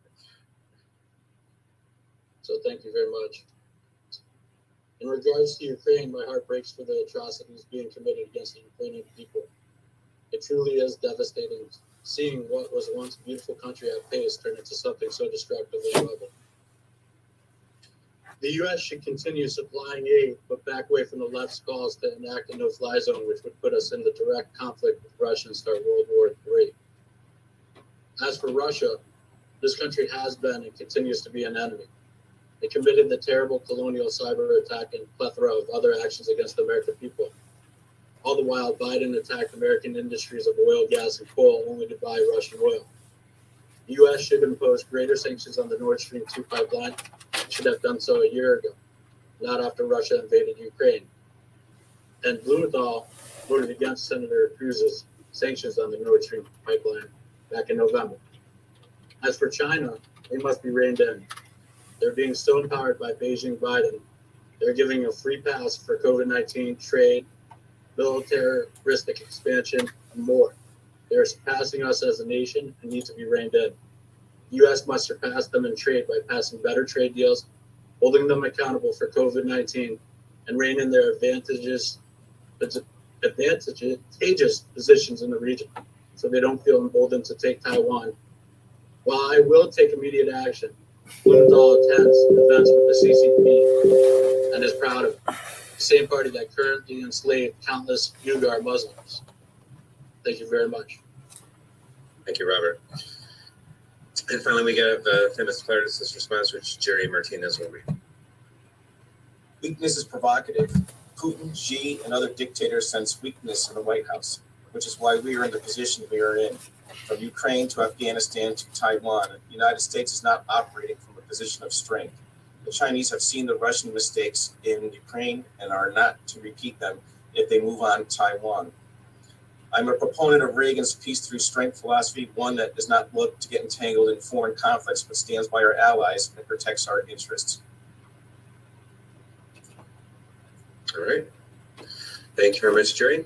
So thank you very much. In regards to Ukraine, my heart breaks for the atrocities being committed against the Ukrainian people. It truly is devastating seeing what was once a beautiful country at pace turn into something so destructive and rubble. The U.S. should continue supplying aid, but back away from the left's calls to enact a no-fly zone, which would put us in the direct conflict with Russia and start World War III. As for Russia, this country has been and continues to be an enemy. They committed the terrible colonial cyber attack and plethora of other actions against the American people. All the while, Biden attacked American industries of oil, gas, and coal only to buy Russian oil. The U.S. should impose greater sanctions on the Nord Stream 2 pipeline. It should have done so a year ago, not after Russia invaded Ukraine. And Blumenthal voted against Senator Cruz's sanctions on the Nord Stream pipeline back in November. As for China, they must be reined in. They're being stone-powered by Beijing Biden. They're giving a free pass for COVID-19 trade, militaristic expansion, and more. They're surpassing us as a nation and need to be reined in. The U.S. must surpass them in trade by passing better trade deals, holding them accountable for COVID-19, and rein in their advantageous positions in the region so they don't feel emboldened to take Taiwan. While I will take immediate action, Blumenthal attends events with the CCP and is proud of the same party that currently enslaved countless Uyghur Muslims. Thank you very much. Thank you, Robert. And finally, we got famous Clarice's response, which Jerry Martinez will read. Weakness is provocative. Putin, Xi, and other dictators sense weakness in the White House, which is why we are in the position we are in. From Ukraine to Afghanistan to Taiwan, the United States is not operating from a position of strength. The Chinese have seen the Russian mistakes in Ukraine and are not to repeat them if they move on to Taiwan. I'm a proponent of Reagan's peace through strength philosophy, one that does not look to get entangled in foreign conflicts, but stands by our allies and protects our interests. All right. Thank you very much, Jerry.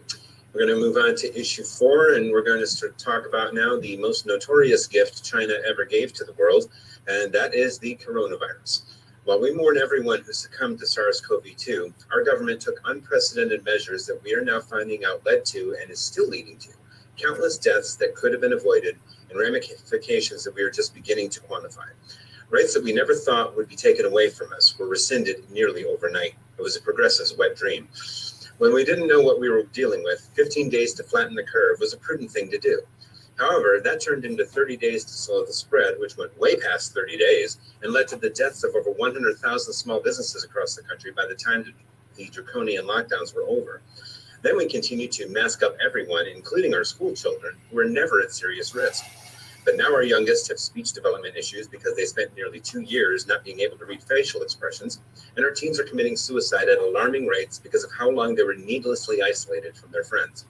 We're going to move on to issue 4, and we're going to talk about now the most notorious gift China ever gave to the world, and that is the coronavirus. While we mourn everyone who succumbed to SARS-CoV-2, our government took unprecedented measures that we are now finding out led to and is still leading to countless deaths that could have been avoided and ramifications that we are just beginning to quantify. Rights that we never thought would be taken away from us were rescinded nearly overnight. It was a progressive's wet dream. When we didn't know what we were dealing with, 15 days to flatten the curve was a prudent thing to do. However, that turned into 30 days to slow the spread, which went way past 30 days and led to the deaths of over 100,000 small businesses across the country by the time the draconian lockdowns were over. Then we continued to mask up everyone, including our school children, who were never at serious risk. But now our youngest have speech development issues because they spent nearly 2 years not being able to read facial expressions, and our teens are committing suicide at alarming rates because of how long they were needlessly isolated from their friends.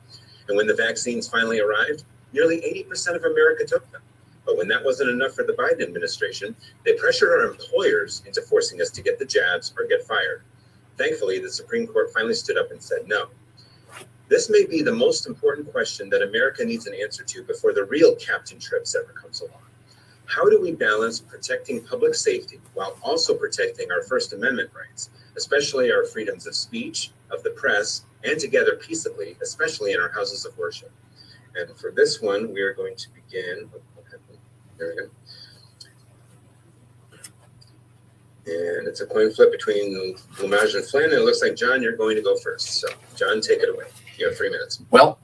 And when the vaccines finally arrived, nearly 80% of America took them. But when that wasn't enough for the Biden administration, they pressured our employers into forcing us to get the jabs or get fired. Thankfully, the Supreme Court finally stood up and said no. This may be the most important question that America needs an answer to before the real Captain Trips ever comes along. How do we balance protecting public safety while also protecting our First Amendment rights, especially our freedoms of speech, of the press, and to gather peaceably, especially in our houses of worship? And for this one, we are going to begin. There we go. And it's a coin flip between Lamage and Flynn. And it looks like, John, you're going to go first. So, John, take it away. You have 3 minutes. Well,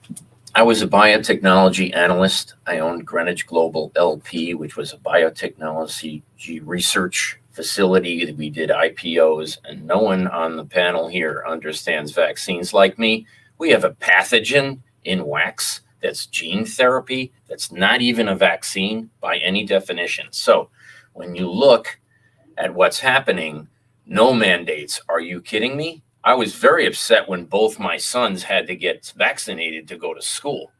I was a biotechnology analyst. I owned Greenwich Global LP, which was a biotechnology research facility. We did IPOs, and no one on the panel here understands vaccines like me. We have a pathogen in wax that's gene therapy. That's not even a vaccine by any definition. So when you look at what's happening, no mandates. Are you kidding me? I was very upset when both my sons had to get vaccinated to go to school.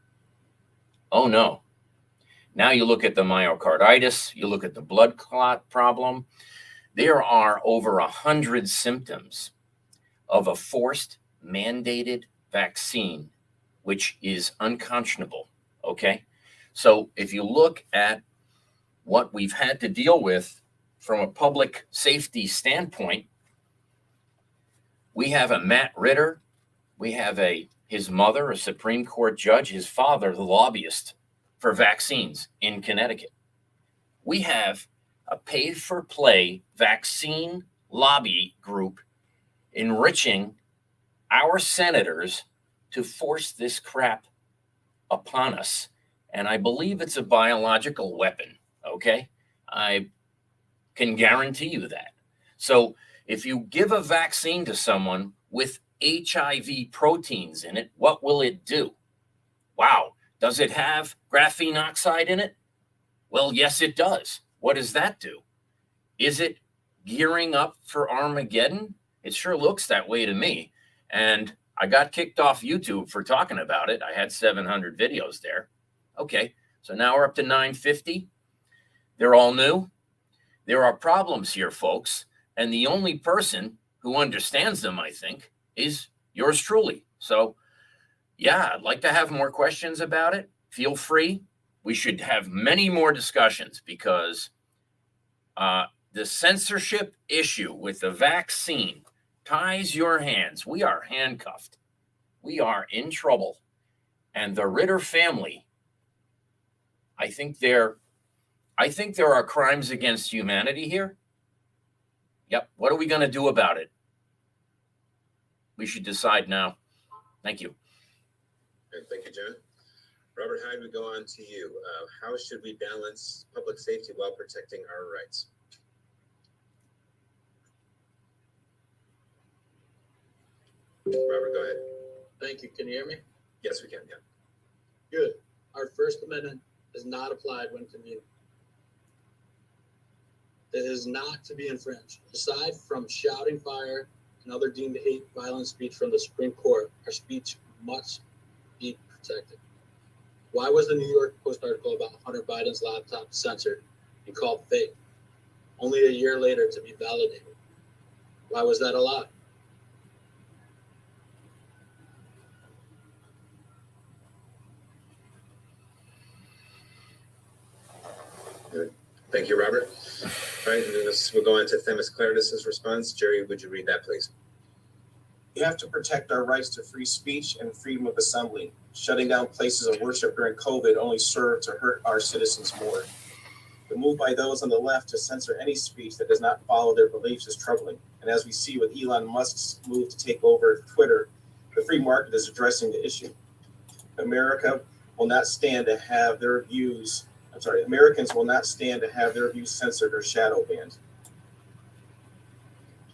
Oh no. Now you look at the myocarditis, you look at the blood clot problem. There are over 100 symptoms of a forced mandated vaccine, which is unconscionable. Okay. So if you look at what we've had to deal with from a public safety standpoint, we have a Matt Ritter, we have his mother, a Supreme Court judge, his father, the lobbyist for vaccines in Connecticut. We have a paid-for-play vaccine lobby group enriching our senators to force this crap upon us. And I believe it's a biological weapon, okay? I can guarantee you that. So if you give a vaccine to someone with HIV proteins in it, what will it do? Wow. Does it have graphene oxide in it? Well, yes, it does. What does that do? Is it gearing up for Armageddon? It sure looks that way to me. And I got kicked off YouTube for talking about it. I had 700 videos there. Okay, so now we're up to 950. They're all new. There are problems here, folks. And the only person who understands them, I think, is yours truly. So, yeah, I'd like to have more questions about it. Feel free. We should have many more discussions because the censorship issue with the vaccine ties your hands. We are handcuffed. We are in trouble. And the Ritter family, I think there are crimes against humanity here. Yep. What are we going to do about it? We should decide now. Thank you. Okay, thank you, John. Robert Hyde, we go on to you. How should we balance public safety while protecting our rights? Robert, go ahead. Thank you. Can you hear me? Yes, we can. Yeah. Good. Our First Amendment is not applied when convenient. It is not to be infringed. Aside from shouting fire and other deemed hate violent speech from the Supreme Court, our speech must be protected. Why was the New York Post article about Hunter Biden's laptop censored and called fake, only a year later to be validated? Why was that allowed? Good. Thank you, Robert. All right, and we'll go on to Themis Claridis' response. Jerry, would you read that, please? You have to protect our rights to free speech and freedom of assembly. Shutting down places of worship during COVID only served to hurt our citizens more. The move by those on the left to censor any speech that does not follow their beliefs is troubling. And as we see with Elon Musk's move to take over Twitter, the free market is addressing the issue. Americans will not stand to have their views censored or shadow banned.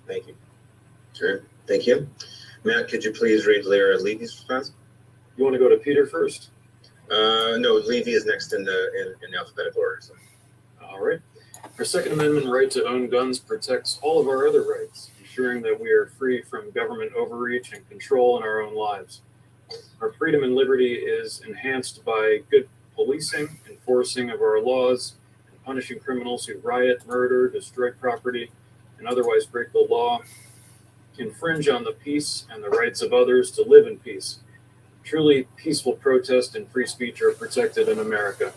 Thank you. Sure. Thank you. Matt, could you please read Lyra Levy's response? You want to go to Peter first? No, Levy is next in alphabetical order. So. All right. Our Second Amendment right to own guns protects all of our other rights, ensuring that we are free from government overreach and control in our own lives. Our freedom and liberty is enhanced by good policing, enforcing of our laws, and punishing criminals who riot, murder, destroy property, and otherwise break the law, infringe on the peace and the rights of others to live in peace. Truly, peaceful protest and free speech are protected in America.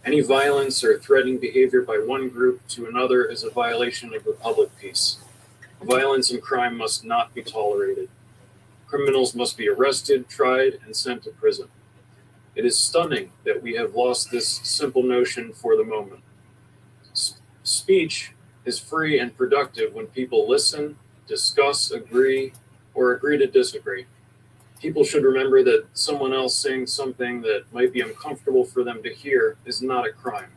Any violence or threatening behavior by one group to another is a violation of the public peace. Violence and crime must not be tolerated. Criminals must be arrested, tried, and sent to prison. It is stunning that we have lost this simple notion for the moment. Speech is free and productive when people listen, discuss, agree, or agree to disagree. People should remember that someone else saying something that might be uncomfortable for them to hear is not a crime.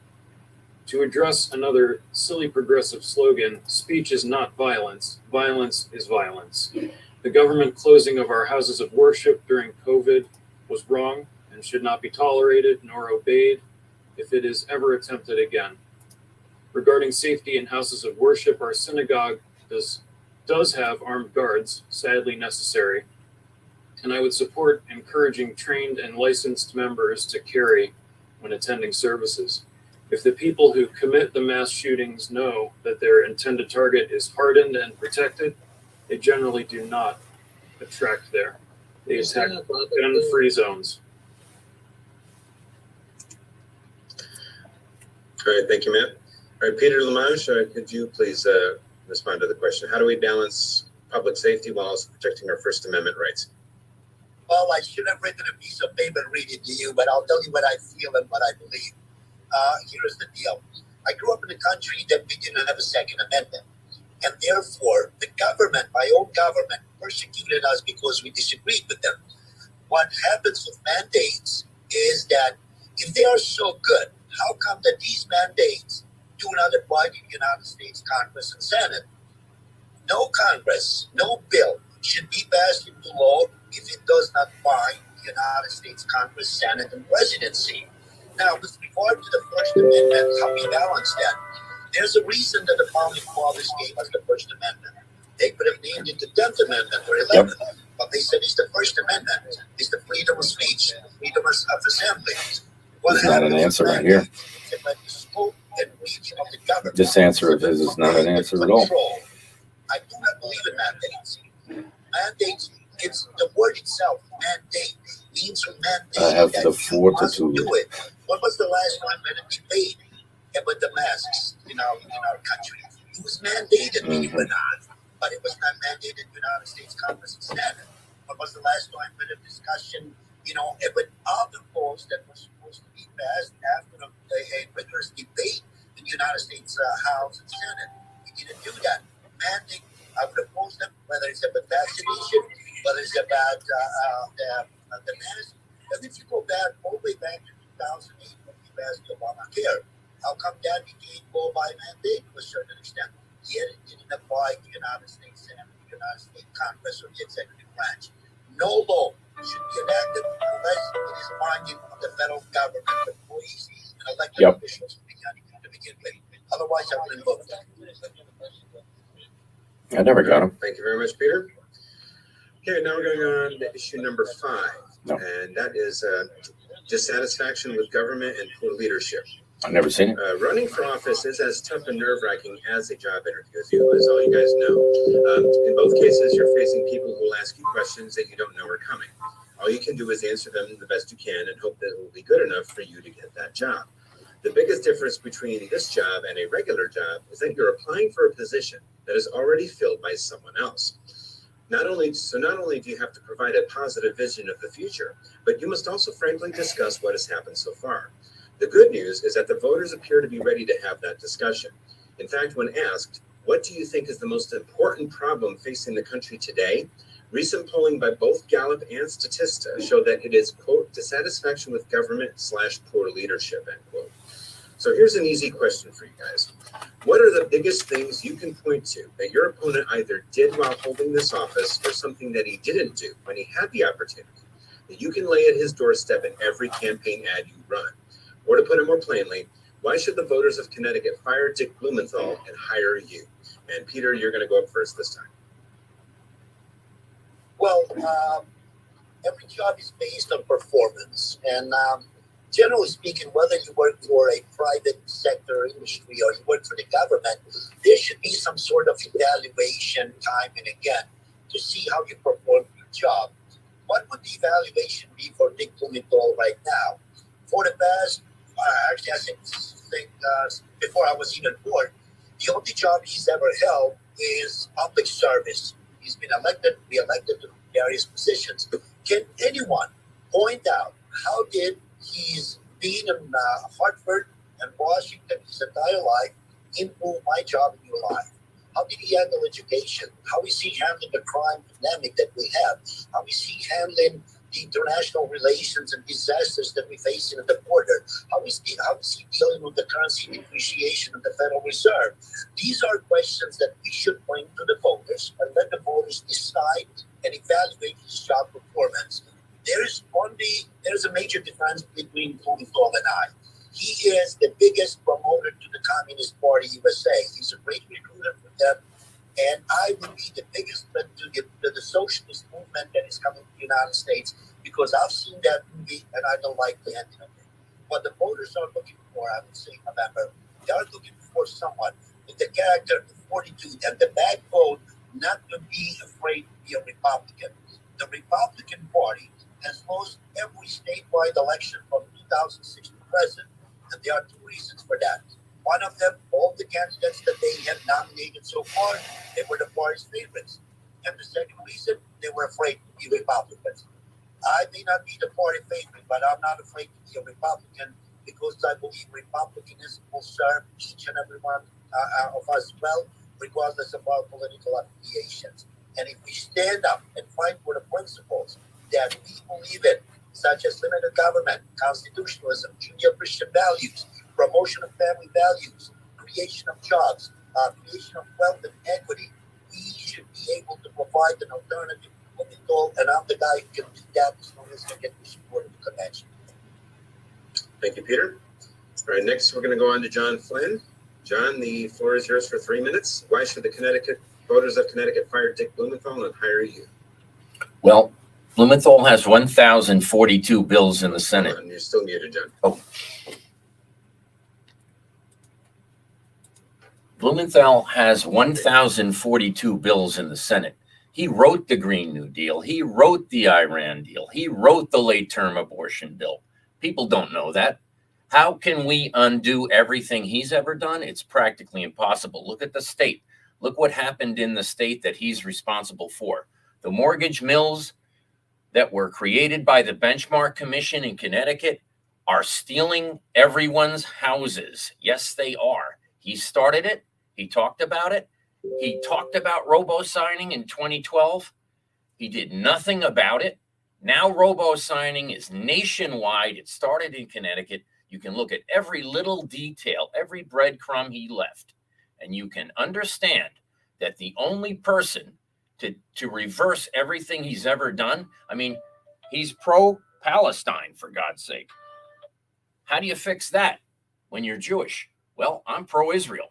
To address another silly progressive slogan, speech is not violence, violence is violence. The government closing of our houses of worship during COVID was wrong and should not be tolerated nor obeyed if it is ever attempted again. Regarding safety in houses of worship, our synagogue does have armed guards, sadly necessary, and I would support encouraging trained and licensed members to carry when attending services. If the people who commit the mass shootings know that their intended target is hardened and protected, they generally do not attract there. They attack gun-free zones. All right, thank you, Matt. All right, Peter Lamage, could you please respond to the question? How do we balance public safety while also protecting our First Amendment rights? Well, I should have written a piece of paper and read it to you, but I'll tell you what I feel and what I believe. Here's the deal. I grew up in a country that we didn't have a Second Amendment. And therefore, the government, my own government, persecuted us because we disagreed with them. What happens with mandates is that if they are so good, how come that these mandates do not apply to the United States Congress and Senate? No Congress, no bill should be passed into law if it does not bind the United States Congress, Senate, and presidency. Now, with regard to the First Amendment, how we balance that? There's a reason that the Founding Fathers gave us the First Amendment. They could have named it the 10th Amendment or 11th, but they said it's the First Amendment. It's the freedom of speech, freedom of assembly. It's not an answer right here. This answer of his is not an answer at all. I do not believe in mandates. Mandates, it's the word itself, mandate, means from mandate. I have the fortitude. Do it. When was the last time we had a debate about the masks in our country? It was mandated, believe it or not, but it was not mandated in the United States Congress and Senate. When was the last time we had a discussion, about other laws that were supposed to be passed after a rigorous debate in the United States House and Senate? We didn't do that. Mandate, I would oppose them, whether it's about vaccination, whether it's about the mask. And if you go back, all the way back to 2008 when we passed the Obamacare, how come that became law by mandate to a certain extent? Yet it didn't apply to the United States Senate, the United States Congress, or the executive branch. No law should be enacted unless it is binding on the federal government, employees, and elected officials to begin with. Otherwise, I wouldn't vote. I never got him. Thank you very much, Peter. Okay, now we're going on to issue number 5, and that is dissatisfaction with government and poor leadership. I've never seen it. Running for office is as tough and nerve-wracking as a job interview, as all you guys know. In both cases, you're facing people who will ask you questions that you don't know are coming. All you can do is answer them the best you can and hope that it will be good enough for you to get that job. The biggest difference between this job and a regular job is that you're applying for a position that is already filled by someone else. Not only do you have to provide a positive vision of the future, but you must also frankly discuss what has happened so far. The good news is that the voters appear to be ready to have that discussion. In fact, when asked, what do you think is the most important problem facing the country today? Recent polling by both Gallup and Statista show that it is, quote, dissatisfaction with government / poor leadership, end quote. So here's an easy question for you guys. What are the biggest things you can point to that your opponent either did while holding this office or something that he didn't do when he had the opportunity that you can lay at his doorstep in every campaign ad you run? Or to put it more plainly, why should the voters of Connecticut fire Dick Blumenthal and hire you? And Peter, you're going to go up first this time. Well, every job is based on performance. And generally speaking, whether you work for a private sector industry or you work for the government, there should be some sort of evaluation time and again to see how you perform your job. What would the evaluation be for Dick Blumenthal right now? For the past, actually, I think before I was even born, the only job he's ever held is public service. He's been re-elected to various positions. Can anyone point out how did he's been in Hartford and Washington his entire life improve my job in your life? How did he handle education? How is he handling the crime pandemic that we have? How is he handling the international relations and disasters that we face in the border? How is he dealing with the currency depreciation of the Federal Reserve? These are questions that we should bring to the voters and let the voters decide and evaluate his job performance. There's a major difference between Blumenthal and I. He is the biggest promoter to the Communist Party USA. He's a great recruiter for them. And I will be the biggest threat to the socialist movement that is coming to the United States, because I've seen that movie and I don't like the ending of it. What the voters are looking for, I would say, November, they are looking for someone with the character, the fortitude, and the backbone not to be afraid to be a Republican. The Republican Party has lost every statewide election from 2006 to present, and there are two reasons for that. One of them, all the candidates that they have nominated so far, they were the party's favorites. And the second reason, they were afraid to be Republicans. I may not be the party favorite, but I'm not afraid to be a Republican, because I believe Republicanism will serve each and every one of us well, regardless of our political affiliations. And if we stand up and fight for the principles that we believe in, such as limited government, constitutionalism, Judeo-Christian values, promotion of family values, creation of jobs, creation of wealth and equity, we should be able to provide an alternative to Blumenthal, and I'm the guy who can do that as long as I get the support of the convention. Thank you, Peter. All right, next we're going to go on to John Flynn. John, the floor is yours for 3 minutes. Why should the voters of Connecticut fire Dick Blumenthal and hire you? Well, Blumenthal has 1,042 bills in the Senate. And you're still muted, John. Oh. Blumenthal has 1,042 bills in the Senate. He wrote the Green New Deal. He wrote the Iran deal. He wrote the late-term abortion bill. People don't know that. How can we undo everything he's ever done? It's practically impossible. Look at the state. Look what happened in the state that he's responsible for. The mortgage mills that were created by the Benchmark Commission in Connecticut are stealing everyone's houses. Yes, they are. He started it. He talked about it. He talked about robo-signing in 2012. He did nothing about it. Now robo-signing is nationwide. It started in Connecticut. You can look at every little detail, every breadcrumb he left, and you can understand that the only person to reverse everything he's ever done, I mean, he's pro-Palestine, for God's sake. How do you fix that when you're Jewish? Well, I'm pro-Israel.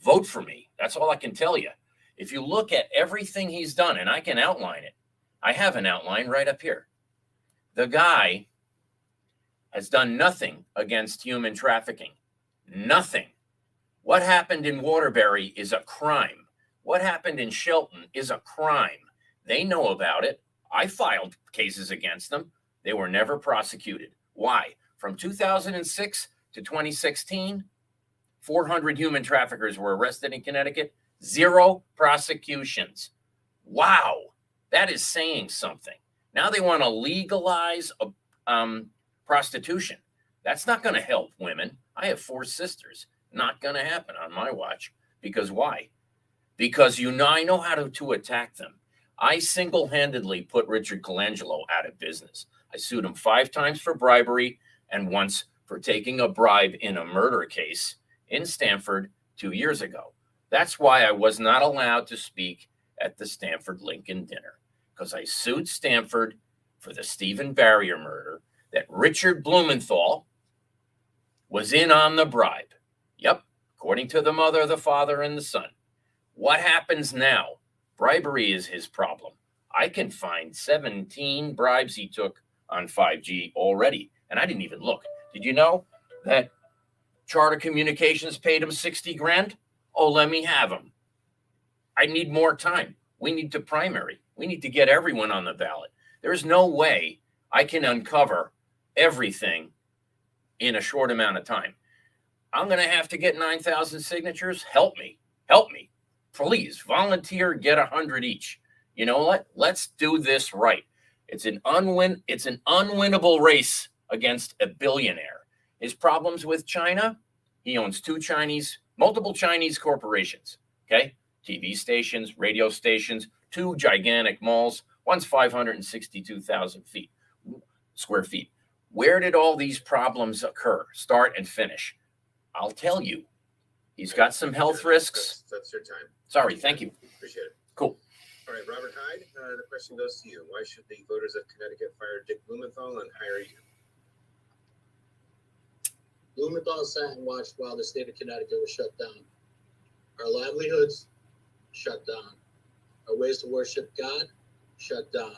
Vote for me. That's all I can tell you. If you look at everything he's done, and I can outline it, I have an outline right up here. The guy has done nothing against human trafficking. Nothing. What happened in Waterbury is a crime. What happened in Shelton is a crime. They know about it. I filed cases against them. They were never prosecuted. Why? From 2006 to 2016, 400 human traffickers were arrested in Connecticut. 0 prosecutions. Wow. That is saying something. Now they want to legalize prostitution. That's not going to help women. I have 4 sisters. Not going to happen on my watch. Because why? Because I know how to attack them. I single-handedly put Richard Colangelo out of business. I sued him 5 times for bribery and once for taking a bribe in a murder case in Stamford 2 years ago. That's why I was not allowed to speak at the Stamford Lincoln dinner, because I sued Stamford for the Stephen Barrier murder, that Richard Blumenthal was in on the bribe. Yep, according to the mother, the father, and the son. What happens now? Bribery is his problem. I can find 17 bribes he took on 5G already, and I didn't even look. Did you know that Charter Communications paid him 60 grand? Oh, let me have him. I need more time. We need to primary. We need to get everyone on the ballot. There's no way I can uncover everything in a short amount of time. I'm going to have to get 9,000 signatures. Help me. Help me. Please volunteer, get 100 each. You know what? Let's do this right. It's an unwinnable race against a billionaire. His problems with China, He owns multiple Chinese corporations, okay? TV stations, radio stations, 2 gigantic malls. One's 562,000 square feet. Where did all these problems occur, start and finish? I'll tell you. He's got some health risks. That's your time. Sorry, thank you. Appreciate it. Cool. All right, Robert Hyde, the question goes to you. Why should the voters of Connecticut fire Dick Blumenthal and hire you? Blumenthal sat and watched while the state of Connecticut was shut down. Our livelihoods shut down. Our ways to worship God shut down.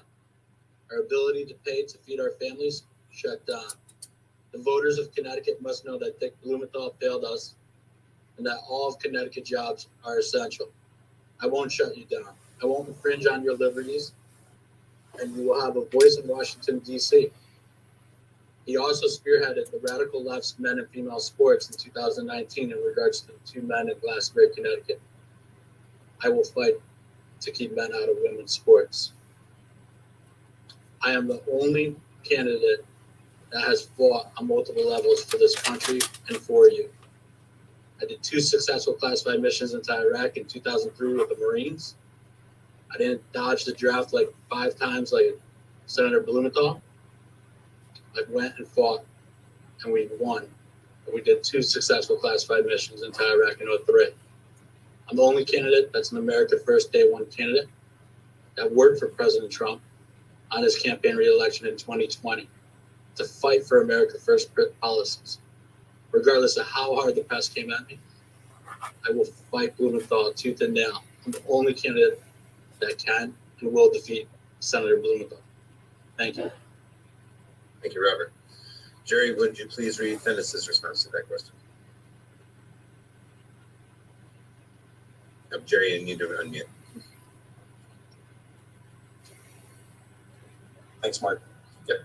Our ability to pay to feed our families shut down. The voters of Connecticut must know that Dick Blumenthal failed us and that all of Connecticut jobs are essential. I won't shut you down. I won't infringe on your liberties, and you will have a voice in Washington, D.C. He also spearheaded the radical left's men and female sports in 2019 in regards to the 2 men in Glastonbury, Connecticut. I will fight to keep men out of women's sports. I am the only candidate that has fought on multiple levels for this country and for you. I did 2 successful classified missions into Iraq in 2003 with the Marines. I didn't dodge the draft like 5 times like Senator Blumenthal. I went and fought, and we won. And we did 2 successful classified missions into Iraq in 2003. I'm the only candidate that's an America First Day One candidate that worked for President Trump on his campaign re-election in 2020 to fight for America First policies. Regardless of how hard the press came at me, I will fight Blumenthal tooth and nail. I'm the only candidate that can and will defeat Senator Blumenthal. Thank you. Thank you, Robert. Jerry, would you please read Dennis's response to that question? Jerry, you need to unmute. Thanks, Mark. Yep.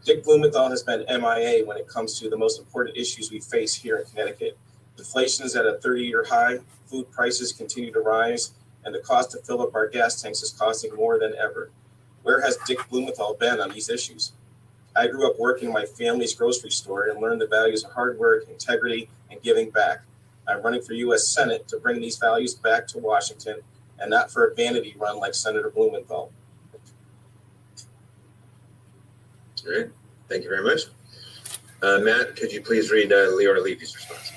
Dick Blumenthal has been MIA when it comes to the most important issues we face here in Connecticut. Inflation is at a 30-year high, food prices continue to rise, and the cost to fill up our gas tanks is costing more than ever. Where has Dick Blumenthal been on these issues? I grew up working in my family's grocery store and learned the values of hard work, integrity, and giving back. I'm running for U.S. Senate to bring these values back to Washington and not for a vanity run like Senator Blumenthal. All right, thank you very much. Matt, could you please read Leora Levy's response?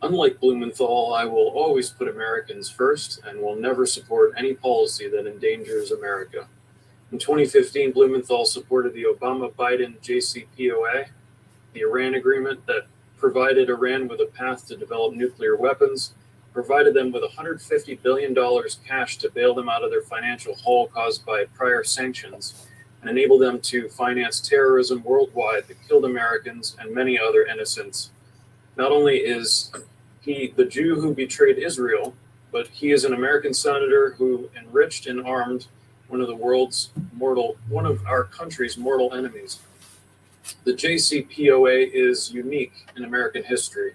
Unlike Blumenthal, I will always put Americans first and will never support any policy that endangers America. In 2015, Blumenthal supported the Obama-Biden JCPOA, the Iran agreement that provided Iran with a path to develop nuclear weapons, provided them with $150 billion cash to bail them out of their financial hole caused by prior sanctions, and enable them to finance terrorism worldwide that killed Americans and many other innocents. Not only is he the Jew who betrayed Israel, but he is an American senator who enriched and armed one of our country's mortal enemies. The JCPOA is unique in American history.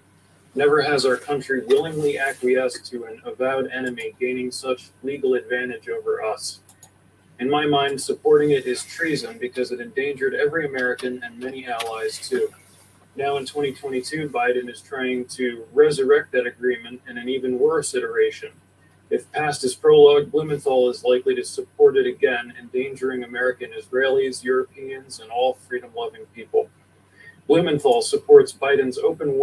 Never has our country willingly acquiesced to an avowed enemy gaining such legal advantage over us. In my mind, supporting it is treason because it endangered every American and many allies too. Now in 2022, Biden is trying to resurrect that agreement in an even worse iteration. If past is prologue, Blumenthal is likely to support it again, endangering American Israelis, Europeans, and all freedom-loving people. Blumenthal supports Biden's open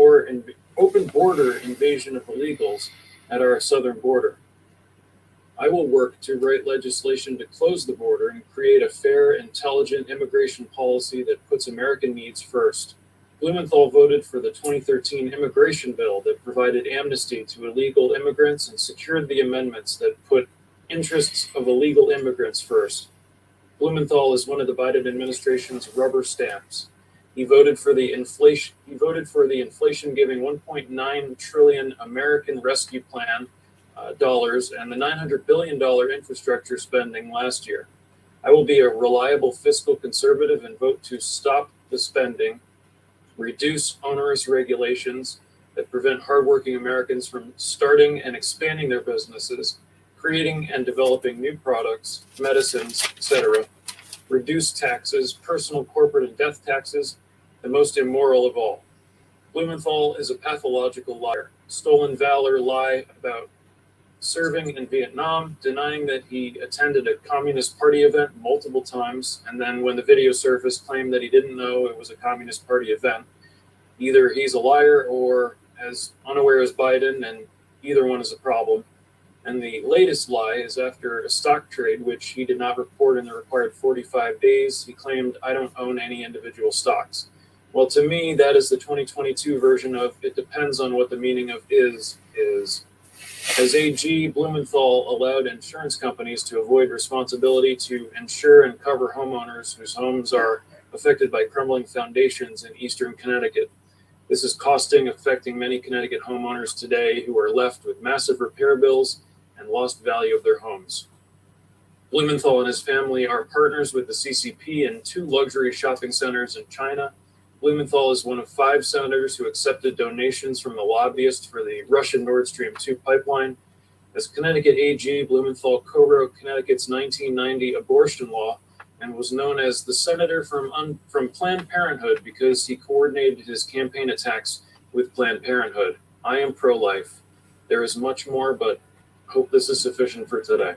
border invasion of illegals at our southern border. I will work to write legislation to close the border and create a fair, intelligent immigration policy that puts American needs first. Blumenthal voted for the 2013 immigration bill that provided amnesty to illegal immigrants and secured the amendments that put interests of illegal immigrants first. Blumenthal is one of the Biden administration's rubber stamps. He voted for the inflation-giving $1.9 trillion American Rescue Plan dollars and the $900 billion infrastructure spending last year. I will be a reliable fiscal conservative and vote to stop the spending, reduce onerous regulations that prevent hardworking Americans from starting and expanding their businesses, creating and developing new products, medicines, etc., reduce taxes, personal, corporate, and death taxes, the most immoral of all. Blumenthal is a pathological liar. Stolen valor lie about serving in Vietnam, denying that he attended a Communist Party event multiple times, and then when the video surfaced, claimed that he didn't know it was a Communist Party event. Either he's a liar or as unaware as Biden, and either one is a problem. And the latest lie is after a stock trade, which he did not report in the required 45 days, he claimed, "I don't own any individual stocks." Well, to me, that is the 2022 version of "it depends on what the meaning of is." As AG, Blumenthal allowed insurance companies to avoid responsibility to insure and cover homeowners whose homes are affected by crumbling foundations in eastern Connecticut. This is affecting many Connecticut homeowners today who are left with massive repair bills and lost value of their homes. Blumenthal and his family are partners with the CCP in 2 luxury shopping centers in China. Blumenthal is one of 5 senators who accepted donations from the lobbyist for the Russian Nord Stream 2 pipeline. As Connecticut AG, Blumenthal co-wrote Connecticut's 1990 abortion law and was known as the senator from Planned Parenthood because he coordinated his campaign attacks with Planned Parenthood. I am pro-life. There is much more, but hope this is sufficient for today.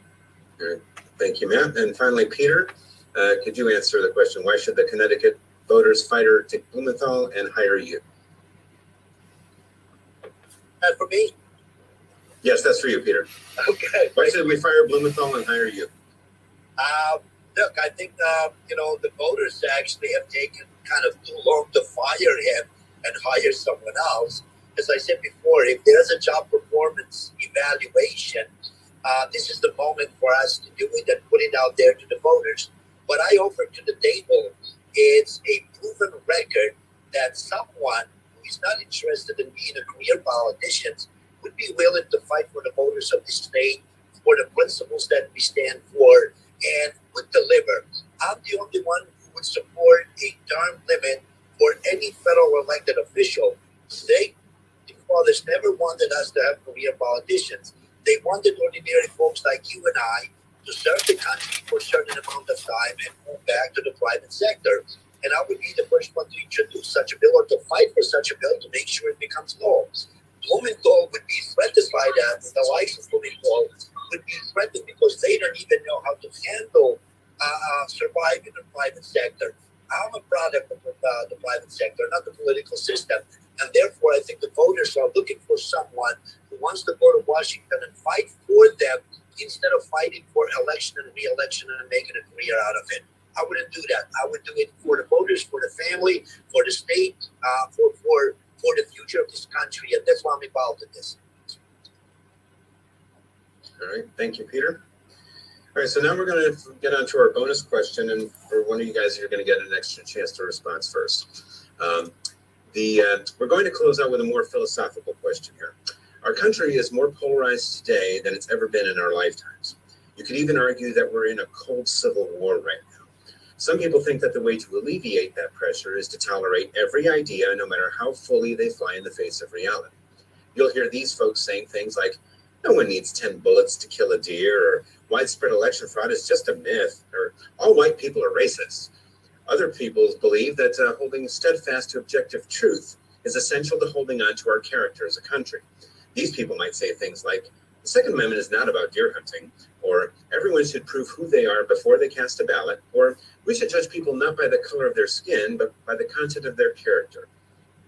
All right. Thank you, Matt. And finally, Peter, could you answer the question, why should the Connecticut voters fight or take Blumenthal and hire you? That for me? Yes, that's for you, Peter. Okay. Why should we fire Blumenthal and hire you? Look, I think, the voters actually have taken kind of too long to fire him and hire someone else. As I said before, if there's a job performance evaluation, this is the moment for us to do it and put it out there to the voters. What I offer to the table is a proven record that someone who is not interested in being a career politician would be willing to fight for the voters of the state, for the principles that we stand for, and would deliver. I'm the only one who would support a term limit for any federal elected official. State fathers never wanted us to have career politicians. They wanted ordinary folks like you and I to serve the country for a certain amount of time and move back to the private sector. And I would be the first one to introduce such a bill or to fight for such a bill to make sure it becomes law. Blumenthal would be threatened by that. The likes of Blumenthal would be threatened because they don't even know how to handle survive in the private sector. I'm a product of the private sector, not the political system. And therefore, I think the voters are looking for someone who wants to go to Washington and fight for them instead of fighting for election and re-election and making a career out of it. I wouldn't do that. I would do it for the voters, for the family, for the state, for the future of this country. And that's why I'm involved in this. All right. Thank you, Peter. All right. So now we're going to get on to our bonus question. And for one of you guys, you're going to get an extra chance to respond first. We're going to close out with a more philosophical question here. Our country is more polarized today than it's ever been in our lifetimes. You could even argue that we're in a cold civil war right now. Some people think that the way to alleviate that pressure is to tolerate every idea, no matter how fully they fly in the face of reality. You'll hear these folks saying things like, no one needs 10 bullets to kill a deer, or widespread election fraud is just a myth, or all white people are racist. Other people believe that holding steadfast to objective truth is essential to holding on to our character as a country. These people might say things like, the Second Amendment is not about deer hunting, or everyone should prove who they are before they cast a ballot, or we should judge people not by the color of their skin, but by the content of their character.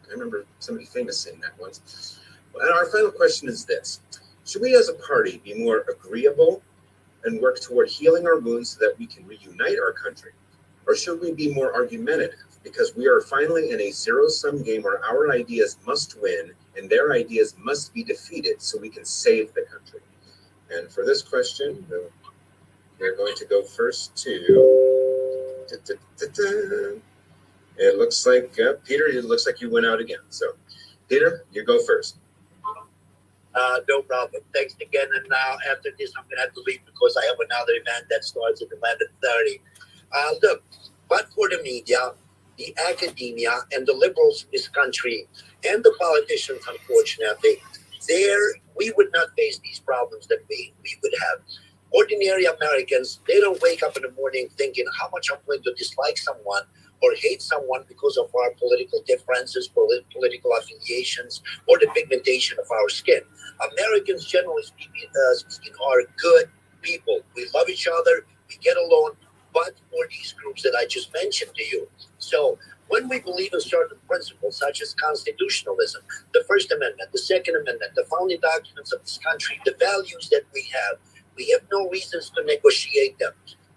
I remember somebody famous saying that once. And our final question is this. Should we as a party be more agreeable and work toward healing our wounds so that we can reunite our country? Or should we be more argumentative because we are finally in a zero-sum game where our ideas must win and their ideas must be defeated so we can save the country? And for this question, we're going to go first to... It looks like, Peter, it looks like you went out again. So, Peter, you go first. No problem. Thanks again. And now after this, I'm going to have to leave because I have another event that starts at 11:30. Look, but for the media, the academia, and the liberals in this country, and the politicians, unfortunately, we would not face these problems that we would have. Ordinary Americans, they don't wake up in the morning thinking how much I'm going to dislike someone or hate someone because of our political differences, political affiliations, or the pigmentation of our skin. Americans, generally speaking, are good people. We love each other, we get along, but for these groups that I just mentioned to you. So when we believe in certain principles, such as constitutionalism, the First Amendment, the Second Amendment, the founding documents of this country, the values that we have no reasons to negotiate them.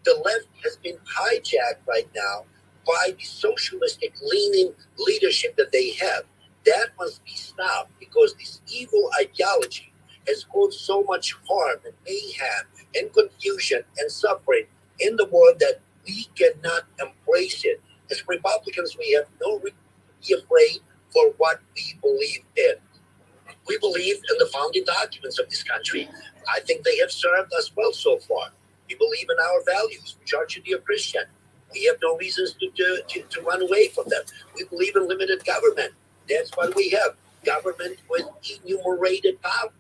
The left has been hijacked right now by the socialistic leaning leadership that they have. That must be stopped, because this evil ideology has caused so much harm and mayhem and confusion and suffering in the world that we cannot embrace it. As Republicans, we have no reason to be afraid for what we believe in. We believe in the founding documents of this country. I think they have served us well so far. We believe in our values, which are Judeo-Christian. We have no reasons to run away from them. We believe in limited government. That's what we have. Government with enumerated power.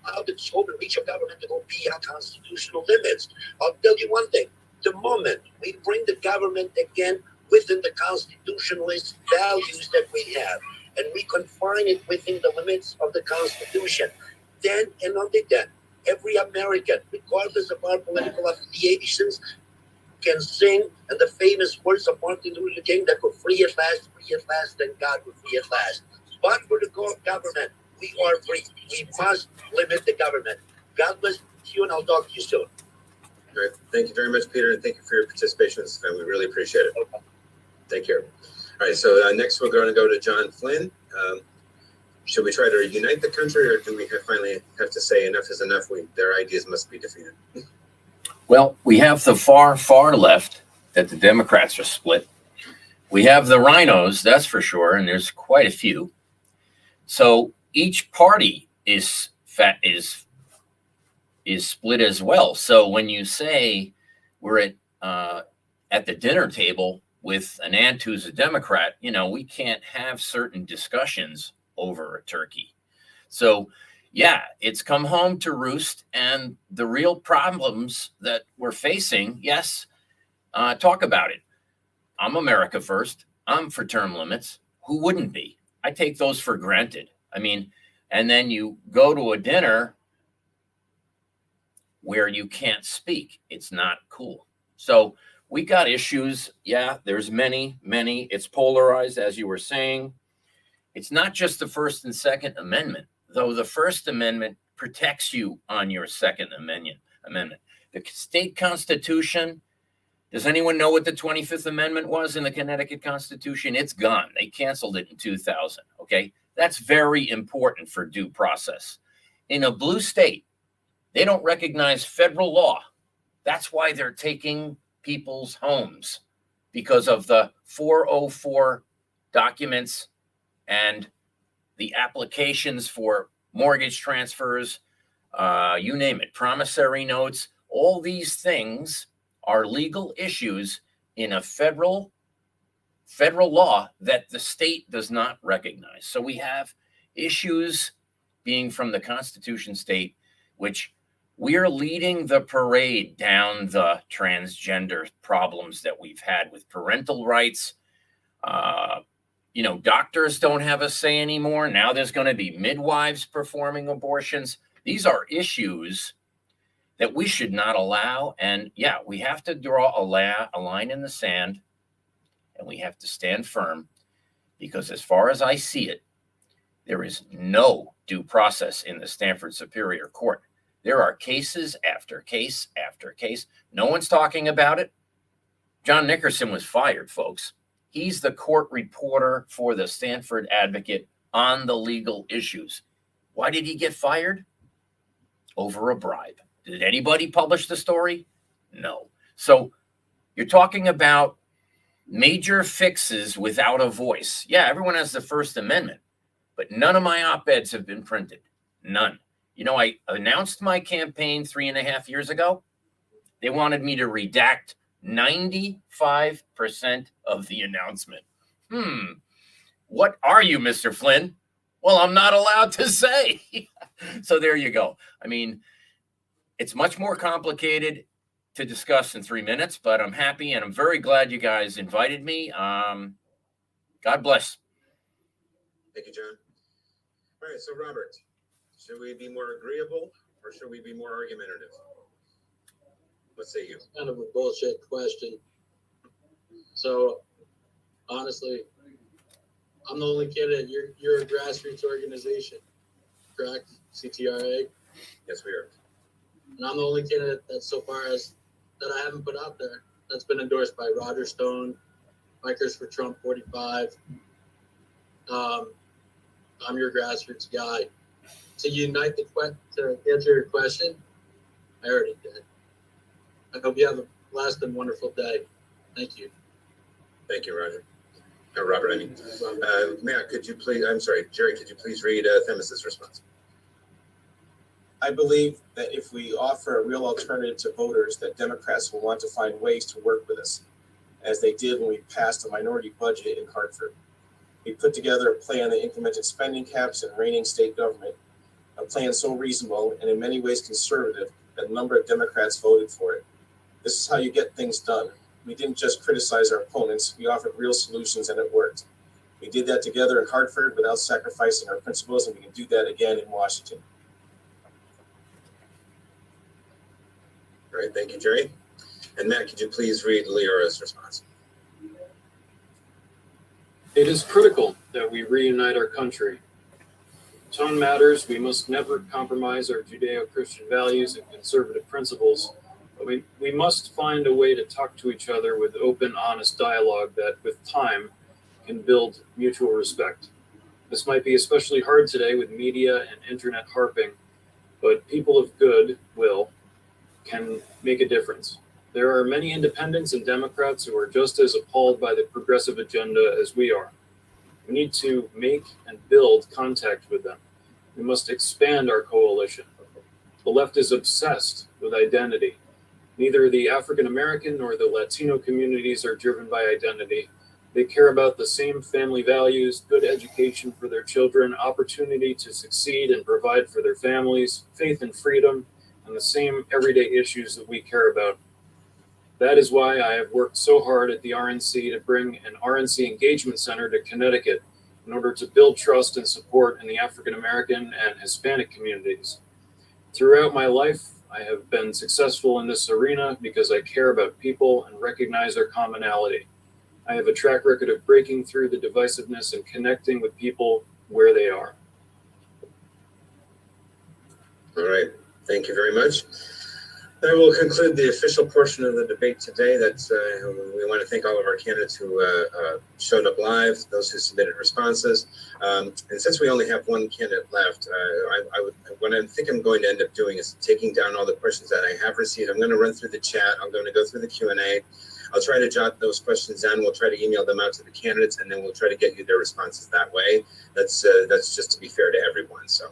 How the scope and reach of government to go beyond constitutional limits. I'll tell you one thing. The moment we bring the government again within the constitutionalist values that we have, and we confine it within the limits of the Constitution, then and only then, every American, regardless of our political affiliations, can sing in the famous words of Martin Luther King that we're free at last, and God will free at last. But for the government, we are free. We must limit the government. God bless you, and I'll talk to you soon. All right. Thank you very much, Peter, and thank you for your participation in this event. We really appreciate it. Take care. All right, so next we're going to go to John Flynn. Should we try to unite the country, or do we finally have to say enough is enough? Their ideas must be defeated. Well, we have the far, far left that the Democrats are split. We have the rhinos, that's for sure, and there's quite a few. So each party is split as well. So when you say we're at the dinner table with an aunt who's a Democrat, we can't have certain discussions over a turkey. So yeah, it's come home to roost, and the real problems that we're facing, yes, talk about it. I'm America first. I'm for term limits. Who wouldn't be? I take those for granted. I mean, and then you go to a dinner where you can't speak. It's not cool. So we got issues. Yeah, there's many. It's polarized, as you were saying. It's not just the First and Second Amendment, though the First Amendment protects you on your Second Amendment. The state constitution, does anyone know what the 25th Amendment was in the Connecticut Constitution? It's gone. They canceled it in 2000, okay? That's very important for due process. In a blue state, they don't recognize federal law. That's why they're taking people's homes, because of the 404 documents and the applications for mortgage transfers, you name it, promissory notes. All these things are legal issues in a federal law that the state does not recognize. So we have issues being from the Constitution state, which we're leading the parade down the transgender problems that we've had with parental rights. Doctors don't have a say anymore. Now there's going to be midwives performing abortions. These are issues that we should not allow. And yeah, we have to draw a line in the sand, and we have to stand firm, because as far as I see it, there is no due process in the Stanford Superior Court. There are cases after case after case. No one's talking about it. John Nickerson was fired, folks. He's the court reporter for the Stanford Advocate on the legal issues. Why did he get fired? Over a bribe. Did anybody publish the story? No. So you're talking about major fixes without a voice. Yeah, everyone has the First Amendment, but none of my op-eds have been printed. None. I announced my campaign 3.5 years ago. They wanted me to redact 95% of the announcement. What are you, Mr. Flynn? Well, I'm not allowed to say. So there you go. I mean, it's much more complicated. to discuss in 3 minutes, but I'm happy and I'm very glad you guys invited me. God bless. Thank you, John. All right, so Robert, should we be more agreeable or should we be more argumentative? What say you? Kind of a bullshit question. So, honestly, I'm the only candidate. You're a grassroots organization, correct? CTRA? Yes, we are. And I'm the only candidate that so far as that I haven't put out there that's been endorsed by Roger Stone, Bikers for Trump 45. I'm your grassroots guy. To unite to answer your question, I already did. I hope you have a blessed and wonderful day. Thank you. Thank you, Roger. Robert, I mean, Matt, Jerry, could you please read Themis's response? I believe that if we offer a real alternative to voters, that Democrats will want to find ways to work with us, as they did when we passed a minority budget in Hartford. We put together a plan that implemented spending caps and reigning state government, a plan so reasonable and in many ways conservative that a number of Democrats voted for it. This is how you get things done. We didn't just criticize our opponents, we offered real solutions and it worked. We did that together in Hartford without sacrificing our principles, and we can do that again in Washington. All right, thank you, Jerry. And Matt, could you please read Leora's response? It is critical that we reunite our country. Tone matters. We must never compromise our Judeo-Christian values and conservative principles. But we must find a way to talk to each other with open, honest dialogue that, with time, can build mutual respect. This might be especially hard today with media and internet harping, but people of good will can make a difference. There are many independents and Democrats who are just as appalled by the progressive agenda as we are. We need to make and build contact with them. We must expand our coalition. The left is obsessed with identity. Neither the African American nor the Latino communities are driven by identity. They care about the same family values, good education for their children, opportunity to succeed and provide for their families, faith and freedom, and the same everyday issues that we care about. That is why I have worked so hard at the RNC to bring an RNC engagement center to Connecticut in order to build trust and support in the African American and Hispanic communities. Throughout my life, I have been successful in this arena because I care about people and recognize our commonality. I have a track record of breaking through the divisiveness and connecting with people where they are. All right, thank you very much. That will conclude the official portion of the debate today. We want to thank all of our candidates who showed up live, those who submitted responses. And since we only have one candidate left, what I think I'm going to end up doing is taking down all the questions that I have received. I'm going to run through the chat. I'm going to go through the Q&A. I'll try to jot those questions down. We'll try to email them out to the candidates, and then we'll try to get you their responses that way. That's just to be fair to everyone. So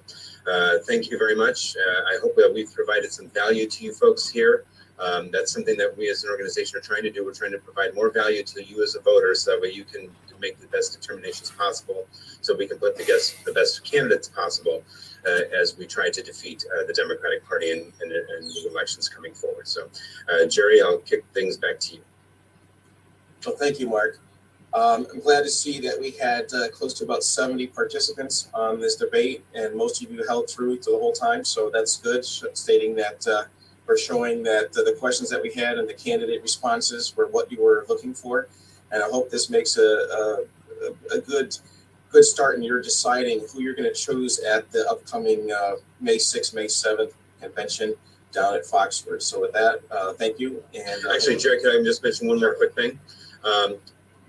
thank you very much. I hope that we've provided some value to you folks here. That's something that we as an organization are trying to do. We're trying to provide more value to you as a voter, so that way you can make the best determinations possible, so we can put the best candidates possible as we try to defeat the Democratic Party in the elections coming forward. So Jerry, I'll kick things back to you. Well, thank you, Mark. I'm glad to see that we had close to about 70 participants on this debate, and most of you held through the whole time, so that's good, stating that or showing that the questions that we had and the candidate responses were what you were looking for. And I hope this makes a good start in your deciding who you're going to choose at the upcoming May 6th, May 7th convention down at Foxford. So with that, thank you. And actually, Jerry, can I just mention one more quick thing?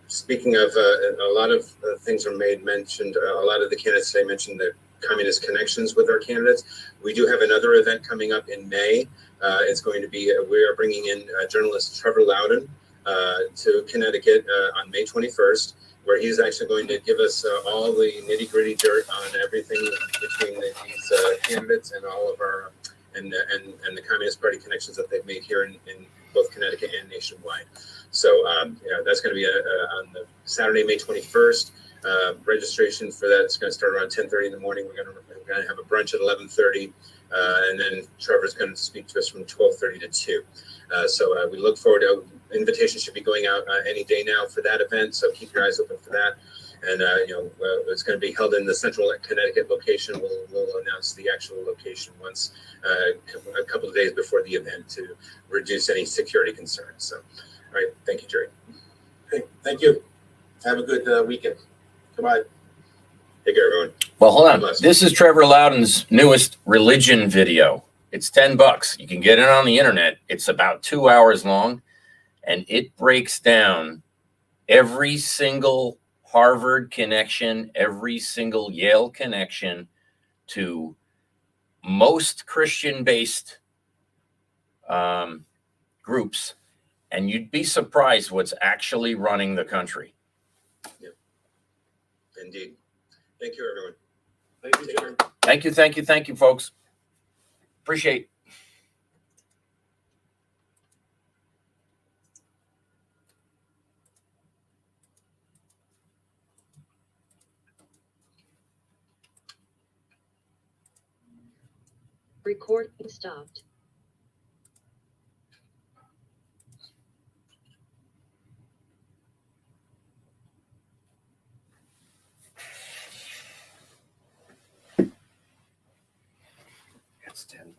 Speaking of a lot of things are mentioned, a lot of the candidates today mentioned the communist connections with our candidates. We do have another event coming up in May. It's going to be, we are bringing in journalist Trevor Loudon to Connecticut on May 21st, where he's actually going to give us all the nitty-gritty dirt on everything between these candidates and all of our and the Communist Party connections that they've made here in both Connecticut and nationwide. So that's going to be on the Saturday, May 21st. Registration for that is going to start around 10:30 in the morning. We're going to have a brunch at 11:30. and then Trevor's going to speak to us from 12:30 to 2. So we look forward to, invitations should be going out any day now for that event, so keep your eyes open for that. And it's going to be held in the Central Connecticut location. We'll announce the actual location once a couple of days before the event to reduce any security concerns. So, all right, thank you, Jerry. Okay, thank you. Have a good weekend. Goodbye. Take care, everyone. Well, hold on. God bless. This is Trevor Loudon's newest religion video. It's $10. You can get it on the internet. It's about 2 hours long, and it breaks down every single Harvard connection, every single Yale connection to most Christian-based groups, and you'd be surprised what's actually running the country. Indeed. Thank you, everyone. Thank you, Jerry. Thank you, folks. Appreciate. Recording stopped. It's $10.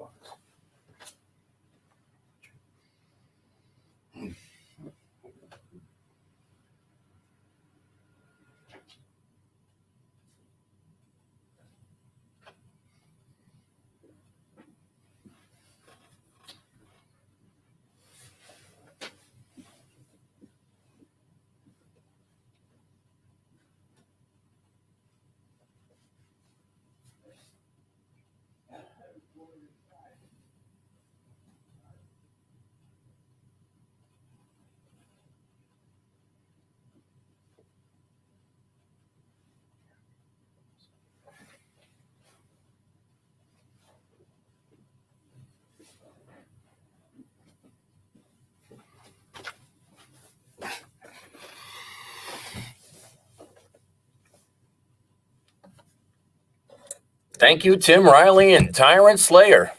Thank you, Tim Riley and Tyrant Slayer.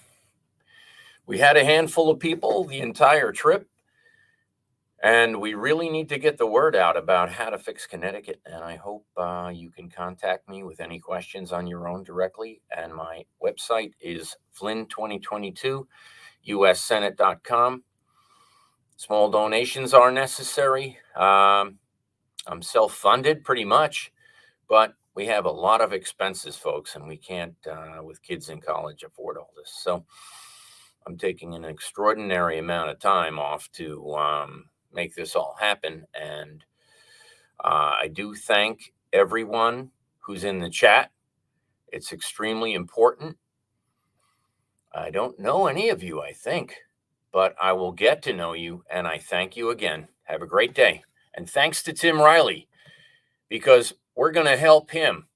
We had a handful of people the entire trip, and we really need to get the word out about how to fix Connecticut. And I hope you can contact me with any questions on your own directly. And my website is Flynn2022, USSenate.com. Small donations are necessary. I'm self-funded pretty much, but we have a lot of expenses, folks, and we can't, with kids in college, afford all this. So I'm taking an extraordinary amount of time off to make this all happen. And I do thank everyone who's in the chat. It's extremely important. I don't know any of you, I think, but I will get to know you, and I thank you again. Have a great day. And thanks to Tim Riley, because we're going to help him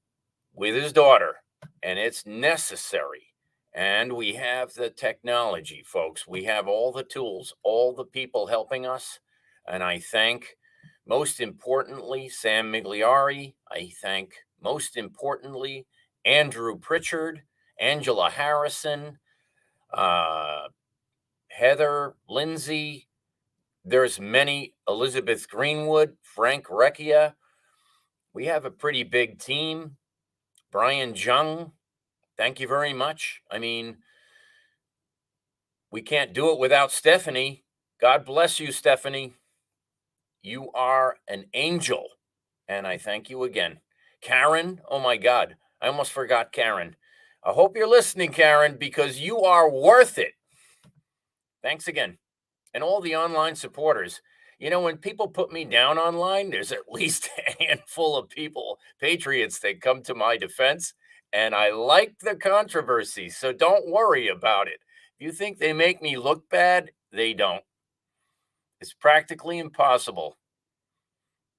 with his daughter, and it's necessary. And we have the technology, folks. We have all the tools, all the people helping us. And I thank, most importantly, Sam Migliari. I thank, most importantly, Andrew Pritchard, Angela Harrison, Heather Lindsay. There's many, Elizabeth Greenwood, Frank Recchia. We have a pretty big team. Brian Jung, thank you very much. I mean, we can't do it without Stephanie. God bless you, Stephanie. You are an angel, and I thank you again. Karen, oh my God, I almost forgot Karen. I hope you're listening, Karen, because you are worth it. Thanks again. And all the online supporters. You know, when people put me down online, there's at least a handful of people, patriots, that come to my defense. And I like the controversy, so don't worry about it. If you think they make me look bad, they don't. It's practically impossible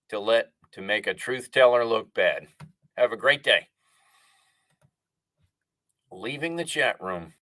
to make a truth teller look bad. Have a great day. Leaving the chat room.